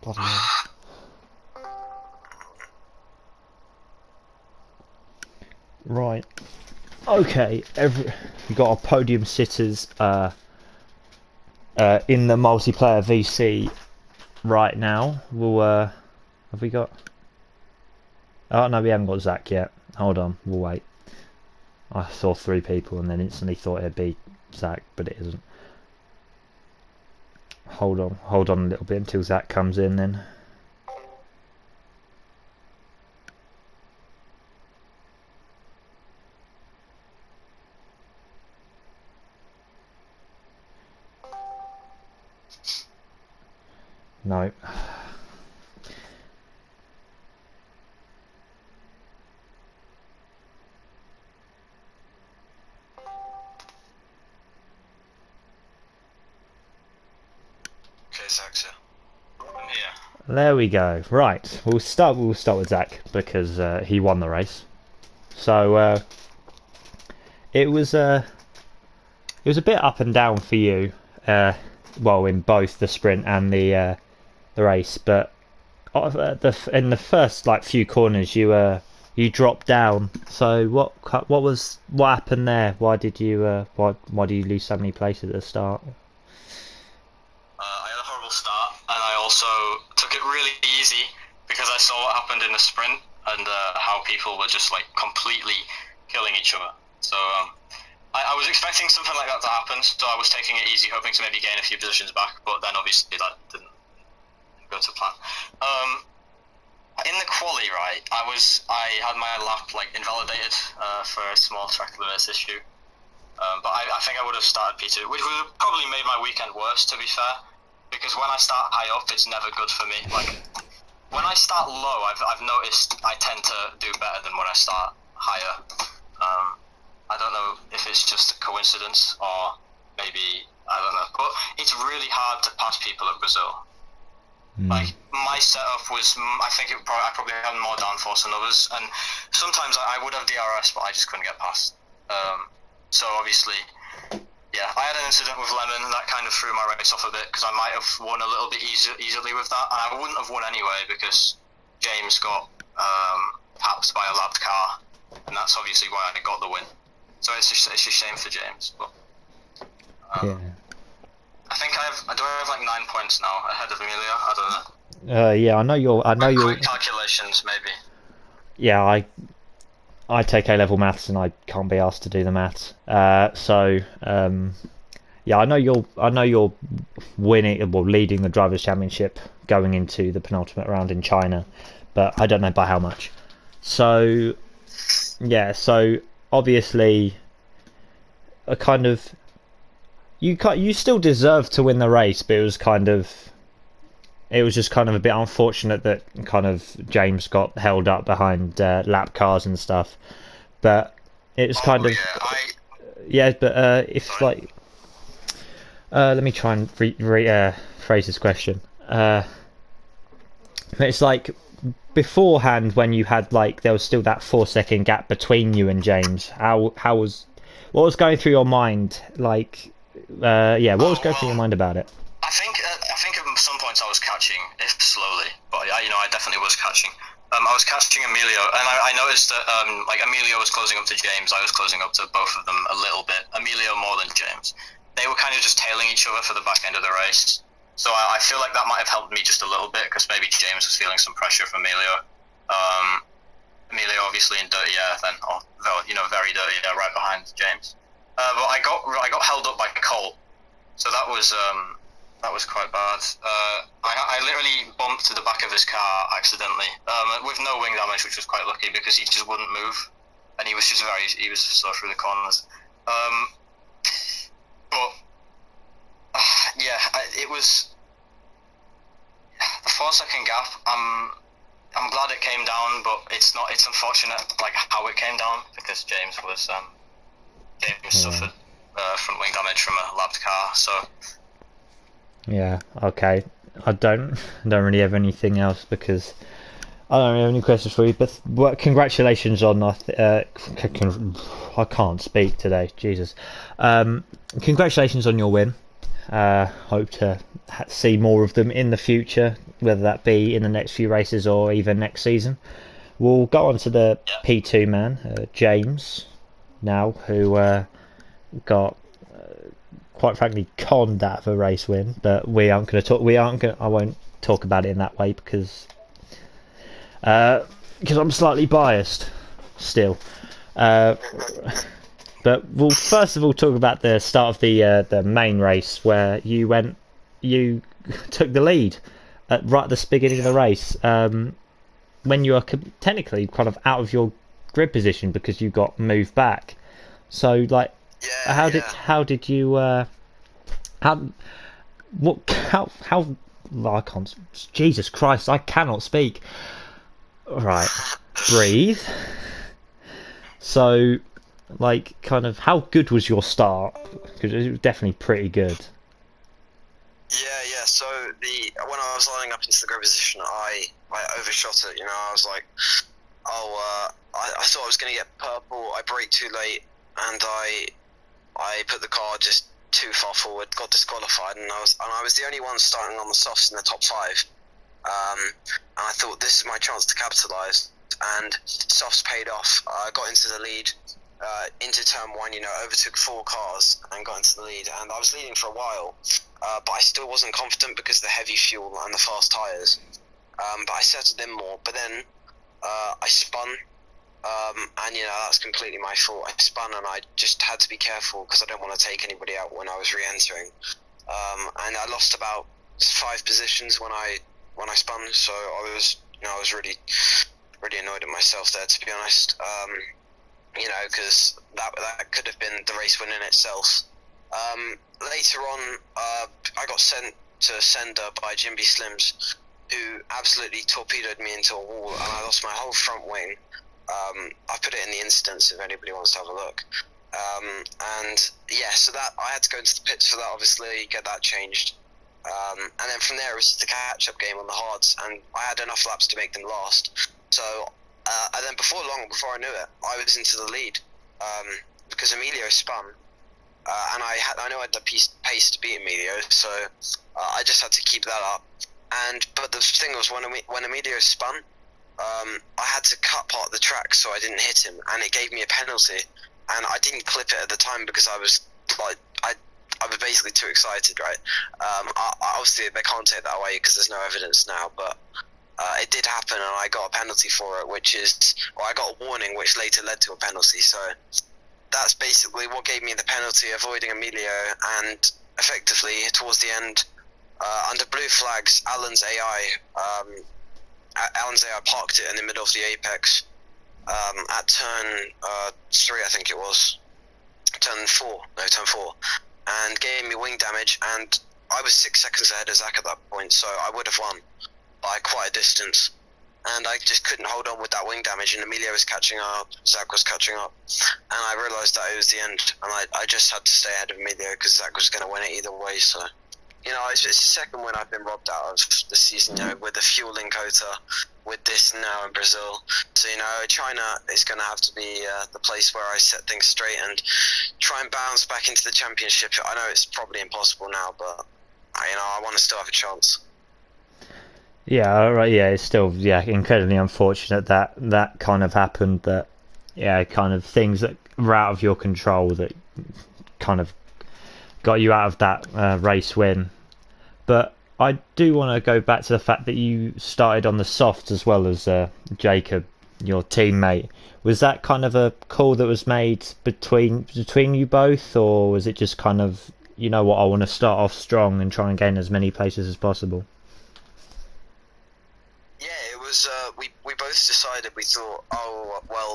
Bloody hell. Right. Okay. We got our podium sitters in the multiplayer VC right now. We'll have we got? Oh no, we haven't got Zach yet. Hold on, we'll wait. I saw 3 people and then instantly thought it'd be Zach, but it isn't. Hold on a little bit until Zach comes in then. No. Zach's here. Yeah. There we go. Right, we'll start with Zach because he won the race. So it was a bit up and down for you. Well, in both the sprint and the the race, but in the first like few corners you dropped down. So what happened there? Why did you lose so many places at the start? I had a horrible start, and I also took it really easy because I saw what happened in the sprint and how people were just like completely killing each other. So I was expecting something like that to happen, so I was taking it easy, hoping to maybe gain a few positions back, but then obviously that didn't go to plan. In the quali, right, I had my lap like invalidated for a small track limits issue. But I think I would have started P2, which would have probably made my weekend worse, to be fair, because when I start high up, it's never good for me. Like, when I start low, I've noticed I tend to do better than when I start higher. I don't know if it's just a coincidence or maybe, I don't know. But it's really hard to pass people at Brazil. Like, my setup was, I think I probably had more downforce than others, and sometimes I would have DRS, but I just couldn't get past. So obviously, yeah, I had an incident with Lemon and that kind of threw my race off a bit because I might have won a little bit easily with that, and I wouldn't have won anyway because James got tapped by a lapped car, and that's obviously why I got the win. So it's a shame for James, but Yeah. I think do I have like 9 points now ahead of Amelia? I don't know. Yeah, I know you're. Quick calculations, maybe. Yeah, I take A-level maths and I can't be asked to do the maths. Yeah, I know you're winning, well, leading the drivers' championship going into the penultimate round in China, but I don't know by how much. So yeah, so obviously, a kind of you still deserve to win the race, but it was just kind of a bit unfortunate that kind of James got held up behind lap cars and stuff. But it was kind of but if Sorry. like let me try and phrase this question. It's like beforehand when you had like there was still that 4 second gap between you and James. What was going through your mind? Like what was going through your mind about it? I think at some points I was catching, if slowly, but I definitely was catching. I was catching Emilio, and I noticed that like Emilio was closing up to James, I was closing up to both of them a little bit. Emilio more than James. They were kind of just tailing each other for the back end of the race. So I feel like that might have helped me just a little bit because maybe James was feeling some pressure from Emilio. Emilio obviously in dirty air then, or very dirty air right behind James. But I got held up by Cole, so that was quite bad. I literally bumped to the back of his car accidentally, with no wing damage, which was quite lucky because he just wouldn't move, and he was slow through the corners. But it was the 4 second gap. I'm glad it came down, but it's unfortunate like how it came down because James suffered front wing damage from a lapped car. So yeah, okay. I don't really have anything else because I don't really have any questions for you. But congratulations on I can't speak today. Jesus. Congratulations on your win. Hope to see more of them in the future, whether that be in the next few races or even next season. We'll go on to the P2 man, James, now, who got quite frankly conned out of a race win, but I won't talk about it in that way because I'm slightly biased still. But we'll first of all talk about the start of the main race where you took the lead right at the beginning of the race, when you were technically kind of out of your grid position because you got moved back. So like, how did you I can't, Jesus Christ, I cannot speak. Right, breathe. So, like, kind of, how good was your start? Because it was definitely pretty good. Yeah. So when I was lining up into the grid position, I overshot it. I was like, I thought I was going to get purple. I braked too late, and I put the car just too far forward, got disqualified, and I was the only one starting on the softs in the top 5. and I thought this is my chance to capitalise. And softs paid off. I got into the lead into turn 1. Overtook 4 cars and got into the lead. And I was leading for a while, but I still wasn't confident because of the heavy fuel and the fast tyres. But I settled in more. But then I spun. And that's completely my fault. I spun and I just had to be careful because I don't want to take anybody out when I was re-entering. And I lost about 5 positions when I spun, so I was really annoyed at myself there, to be honest. Because that could have been the race win in itself. Later on, I got sent to Sender by Jimby Slims, who absolutely torpedoed me into a wall, and I lost my whole front wing. I put it in the instance if anybody wants to have a look. So that I had to go into the pits for that, obviously, get that changed. And then from there it was just a catch-up game on the hards, and I had enough laps to make them last. So, and then before I knew it, I was into the lead, because Emilio spun, and I know I had the pace to beat Emilio, so I just had to keep that up. But the thing was, when Emilio spun, I had to cut part of the track so I didn't hit him, and it gave me a penalty. And I didn't clip it at the time because I was I was basically too excited, right? Obviously they can't take that away because there's no evidence now, but it did happen, and I got a penalty for it, I got a warning, which later led to a penalty. So that's basically what gave me the penalty, avoiding Emilio, and effectively towards the end, under blue flags, Alan's AI parked it in the middle of the apex at turn 3, I think it was, turn 4, and gave me wing damage, and I was 6 seconds ahead of Zach at that point, so I would have won by quite a distance. And I just couldn't hold on with that wing damage, and Emilio was catching up, Zach was catching up, and I realised that it was the end, and I just had to stay ahead of Emilio because Zach was going to win it either way. So, it's the second win I've been robbed out of this season, with the fueling quota, with this now in Brazil. So, China is going to have to be the place where I set things straight and try and bounce back into the championship. I know it's probably impossible now, but, I want to still have a chance. Yeah, right. Yeah, it's still incredibly unfortunate that kind of happened. That kind of things that were out of your control that kind of got you out of that race win. But I do want to go back to the fact that you started on the softs as well as Jacob, your teammate. Was that kind of a call that was made between you both, or was it just kind of, I want to start off strong and try and gain as many places as possible? Yeah, it was. We both decided. We thought,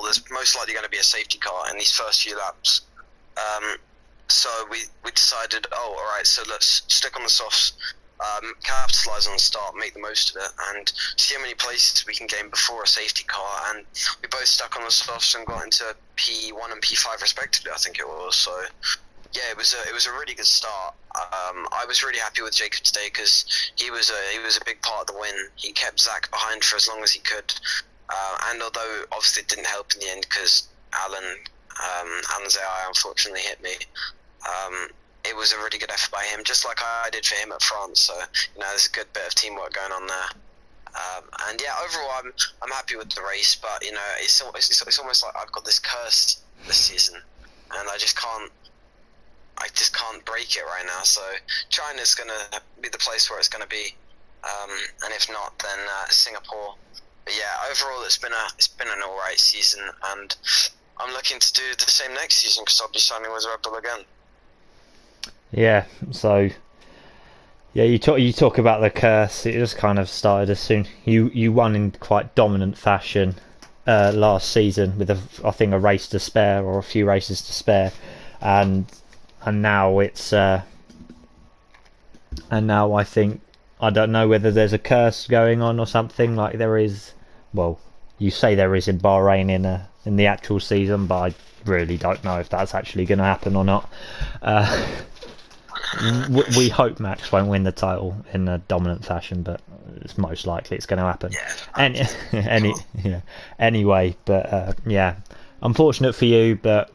there's most likely going to be a safety car in these first few laps. So we decided, all right, so let's stick on the softs, capitalise on the start, make the most of it, and see how many places we can gain before a safety car. And we both stuck on the softs and got into P1 and P5 respectively, I think it was. So yeah, it was a really good start. I was really happy with Jacob today because he was a big part of the win. He kept Zach behind for as long as he could, and although obviously it didn't help in the end because Alan's AI unfortunately hit me, it was a really good effort by him, just like I did for him at France. So there's a good bit of teamwork going on there. And yeah, overall I'm happy with the race, but it's almost like I've got this curse this season, and I just can't break it right now. So China's going to be the place where it's going to be, and if not, then Singapore. But yeah, overall it's been an alright season, and I'm looking to do the same next season because I'll be signing with Red Bull again. Yeah, so you talk about the curse. It just kind of started as soon you won in quite dominant fashion last season with I think a race to spare or a few races to spare, and now it's and now I think, I don't know whether there's a curse going on or something like there is. Well, you say there is in Bahrain in the actual season, but I really don't know if that's actually going to happen or not. We hope Max won't win the title in a dominant fashion, but it's most likely it's going to happen. Anyway, but unfortunate for you, but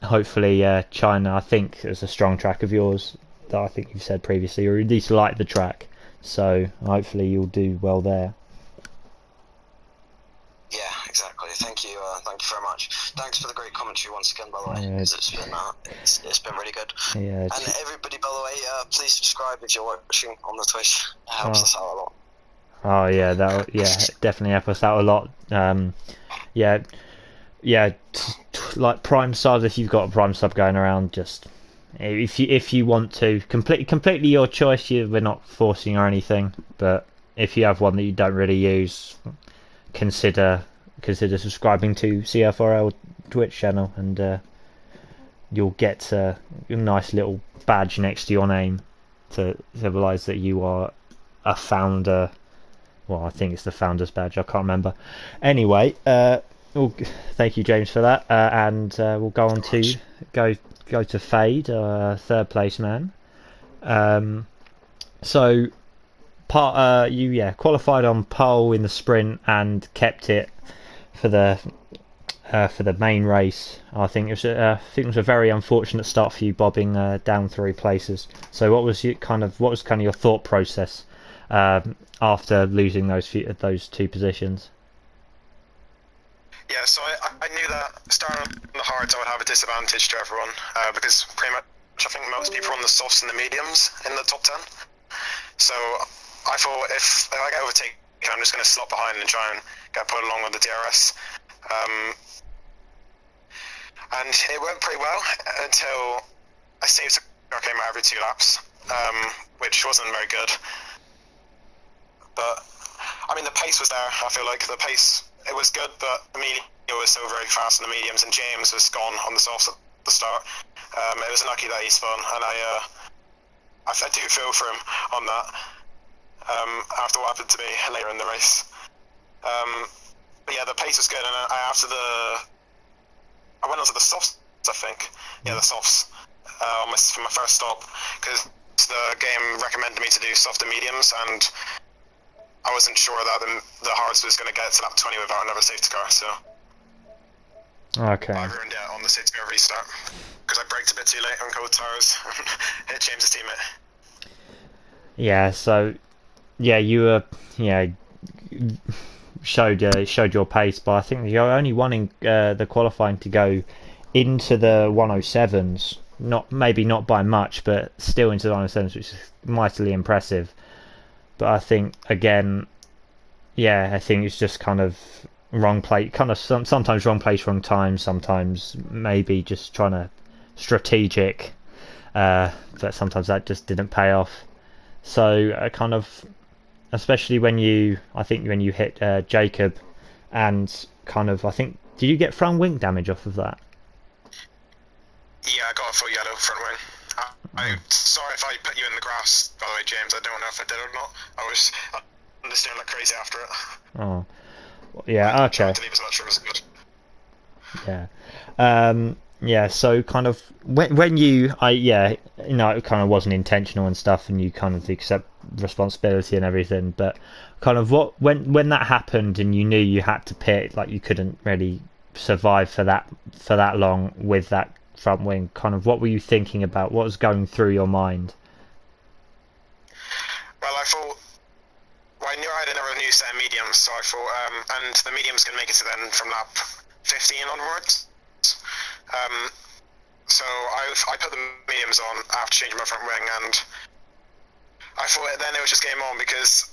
hopefully China, I think, is a strong track of yours that I think you've said previously, or at least like the track. So hopefully you'll do well there. Yeah, exactly. Thank you very much. Thanks for the great commentary once again, by the way, because it's been really good. Yeah. And everybody, by the way, please subscribe if you're watching on the Twitch. It helps us out a lot. Oh yeah, definitely help us out a lot. Like Prime subs, if you've got a Prime sub going around, just if you want to, completely your choice. We're not forcing or anything, but if you have one that you don't really use, consider subscribing to CFRL Twitch channel, and you'll get a nice little badge next to your name to symbolise that you are a founder. Well, I think it's the founder's badge. I can't remember. Anyway, thank you, James, for that. And we'll go on to go to Fade, third place man. So you qualified on pole in the sprint and kept it for the main race. I think it was a very unfortunate start for you, bobbing down 3 places. So what was kind of your thought process after losing those 2 positions? Yeah, so I knew that starting on the hards I would have a disadvantage to everyone because pretty much I think most people are on the softs and the mediums in the top 10. So I thought if I get overtaken, I'm just going to slot behind and try and get put along with the DRS. And it went pretty well until I saved a car came out every 2 laps, which wasn't very good. But I mean, the pace was there. I feel like the pace, it was good, but Emilio was so very fast in the mediums, and James was gone on the softs at the start. It was lucky that he spun, and I do feel for him on that after what happened to me later in the race. But yeah, the pace was good, and I went onto the softs, I think. Yeah, the softs for my first stop, because the game recommended me to do soft and mediums, and I wasn't sure that the hards was going to get to lap 20 without another safety car, so okay. I ruined it on the safety car restart because I braked a bit too late on cold tires and hit James' teammate. Yeah, so you showed your pace, but I think you're only wanting the qualifying to go into the 107s, maybe not by much, but still into the 107s, which is mightily impressive. But I think again, I think it's just kind of wrong place, sometimes wrong place, wrong time, sometimes maybe just trying to strategic, but sometimes that just didn't pay off. So kind of, especially when you hit Jacob, and kind of, I think, did you get front wing damage off of that? Yeah, I got a full yellow front wing. I'm sorry if I put you in the grass, by the way, James. I don't know if I did or not. I was understanding like crazy after it. Oh, yeah, okay. Trying to leave as much room as good. Yeah. So kind of when it kind of wasn't intentional and stuff, and you kind of accept responsibility and everything. But kind of when that happened and you knew you had to pit, like you couldn't really survive for that long with that front wing, kind of what were you thinking about? What was going through your mind? Well, I knew I had another new set of mediums, so I thought, and the mediums can make it to then from lap 15 onwards. So I put the mediums on after changing my front wing, and I thought then it was just game on, because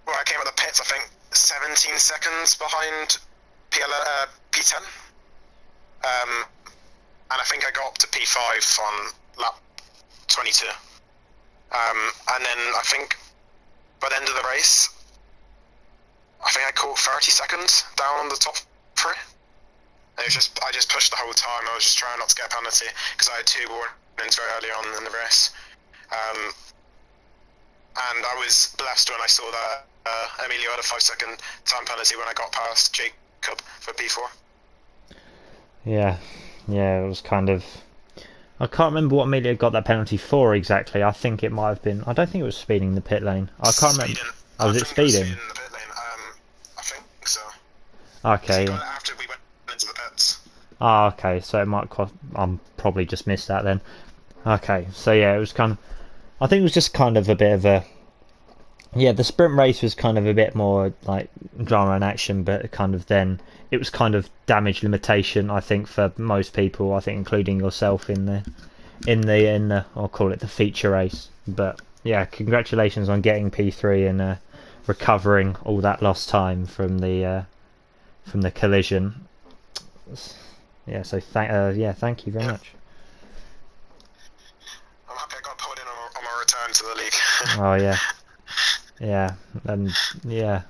I came at the pits, I think 17 seconds behind P10. And I think I got up to P5 on lap 22. And then I think by the end of the race, I think I caught 30 seconds down on the top 3. And I just pushed the whole time. I was just trying not to get a penalty because I had 2 warnings very early on in the race. And I was blessed when I saw that Emilio had a 5-second time penalty when I got past Jacob for P4. Yeah, it was kind of... I can't remember what Emilio got that penalty for exactly. I think it might have been... I don't think it was speeding in the pit lane. I can't remember. Oh, was it speeding? In the pit lane. I think so. Okay. So after we went into the pits. Ah, okay. So it might cost... I'm probably just missed that then. Okay. So yeah, it was kind of... I think it was just kind of a bit of a yeah, the sprint race was kind of a bit more like drama and action, but kind of then it was kind of damage limitation. I think for most people, I think including yourself in the I'll call it the feature race. But yeah, congratulations on getting P3 and recovering all that lost time from the collision. Yeah, so thank you very much. I'm happy I got put in on my return to the league. Oh yeah, yeah, and yeah,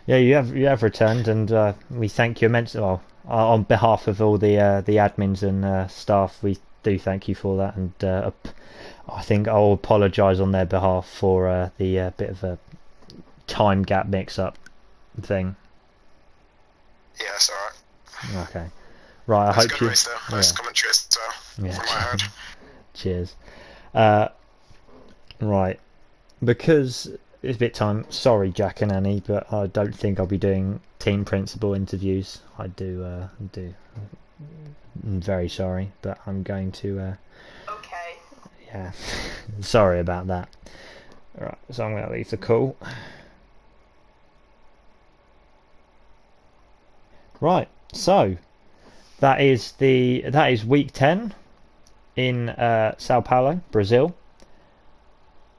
you have returned, and we thank you immensely. Well, on behalf of all the admins and staff, we do thank you for that, and I think I'll apologise on their behalf for the bit of a time gap mix-up thing. Yeah, it's alright. Okay, right. I hope good you. race though. Nice commentary as well. Yeah. From what I heard. Cheers. Right, because it's a bit time. Sorry, Jack and Annie, but I don't think I'll be doing team principal interviews. I do. I'm very sorry, but I'm going to. Okay. Yeah, sorry about that. Right, so I'm going to leave the call. Right, so that is week 10 in Sao Paulo, Brazil.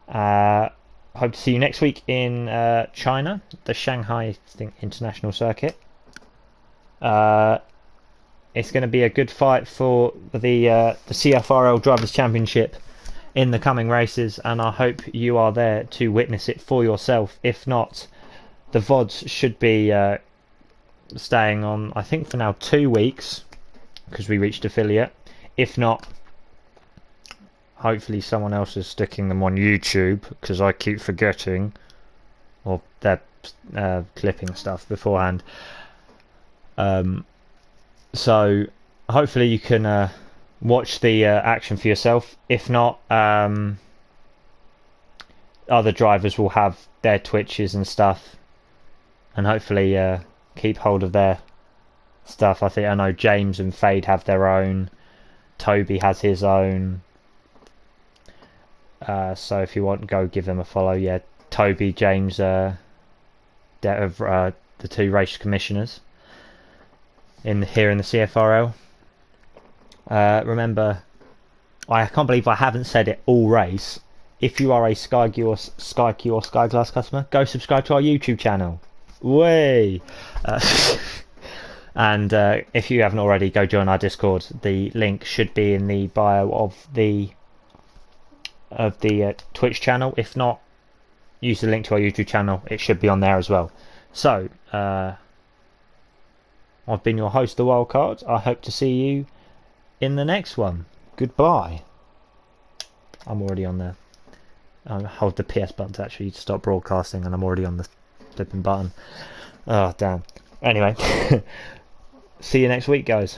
Hope to see you next week in China, the Shanghai International Circuit. It's going to be a good fight for the CFRL Drivers' Championship in the coming races, and I hope you are there to witness it for yourself. If not, the VODs should be staying on, I think, for now 2 weeks, because we reached affiliate. If not, hopefully someone else is sticking them on YouTube, because I keep forgetting, or they're clipping stuff beforehand. So hopefully you can watch the action for yourself. If not, other drivers will have their Twitches and stuff, and hopefully keep hold of their stuff. I know James and Fade have their own. Toby has his own. So if you want, go give them a follow. Yeah, Toby, James, the 2 race commissioners here in the CFRL. Remember, I can't believe I haven't said it all race. If you are a Sky or Skyglass customer, go subscribe to our YouTube channel. Way. And if you haven't already, go join our Discord. The link should be in the bio of the Twitch channel. If not, use the link to our YouTube channel. It should be on there as well. So, I've been your host, The Wildcard. I hope to see you in the next one. Goodbye. I'm already on there. I hold the PS button to actually stop broadcasting, and I'm already on the flipping button. Oh, damn. Anyway, see you next week, guys.